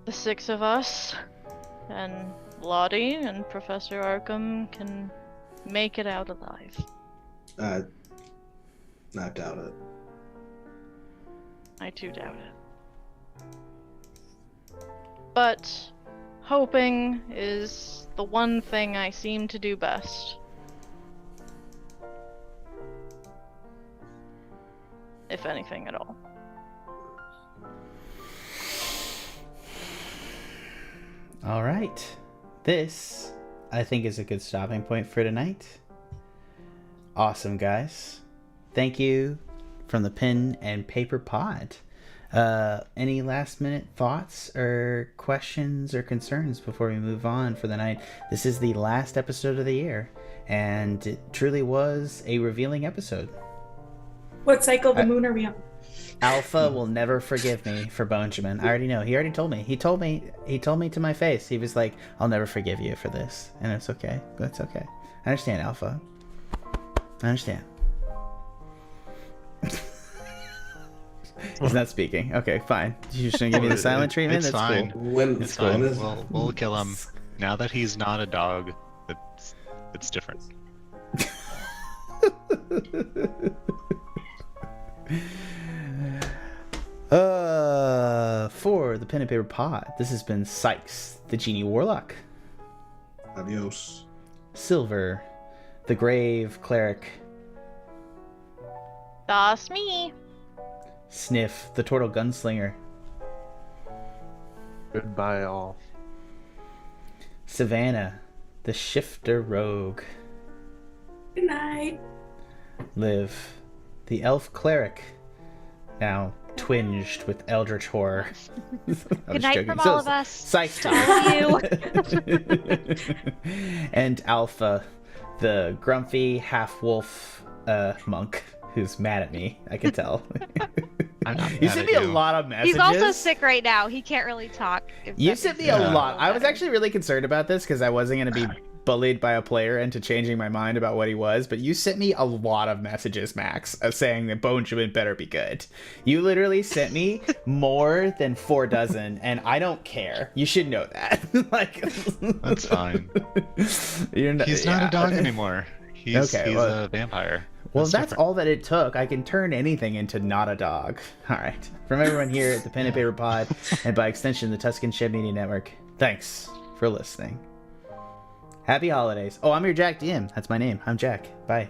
the six of us and Lottie and Professor Arkham can make it out alive. I doubt it. I too doubt it. But hoping is the one thing I seem to do best. If anything at all. All right. This, I think, is a good stopping point for tonight. Awesome, guys. Thank you from the Pen and Paper Pod. Any last minute thoughts or questions or concerns before we move on for the night? This is the last episode of the year, and it truly was a revealing episode. What cycle of the moon are we on? Alpha will never forgive me for bonejamin. I already know. He already told me. He told me to my face. He was like, "I'll never forgive you for this," and it's okay. It's okay. I understand, Alpha. I understand. He's not speaking. Okay, fine. You're just gonna give me the silent treatment. It's That's fine. cool. It's fine. We'll kill him. Now that he's not a dog, it's different. For the Pen and Paper Pod, this has been Sikes, the Genie Warlock. Adios. Silver, the grave cleric. That's me. Sniff, the Tortle gunslinger. Goodbye, all. Savannah, the shifter rogue. Good night. Liv, the elf cleric, now twinged with eldritch horror. Good night from all of us. Sikes To all of you. And Alpha, the grumpy half-wolf monk who's mad at me. I can tell. I'm not You mad sent at me a you. lot of messages. He's also sick right now. He can't really talk. if You that sent makes me a you feel lot. I was better. actually really concerned about this because I wasn't going to be bullied by a player into changing my mind about what he was, but you sent me a lot of messages, Max, of saying that bonejamin better be good. You literally sent me more than 4 dozen, and I don't care. You should know that. Like, That's fine. He's not a dog anymore. He's a vampire. Well, that's different. all that it took. I can turn anything into not a dog. All right. From everyone here at the Pen and Paper Pod, and by extension, the Tuscan Shed Media Network, thanks for listening. Happy holidays. Oh, I'm your Jack DM. That's my name. I'm Jack. Bye.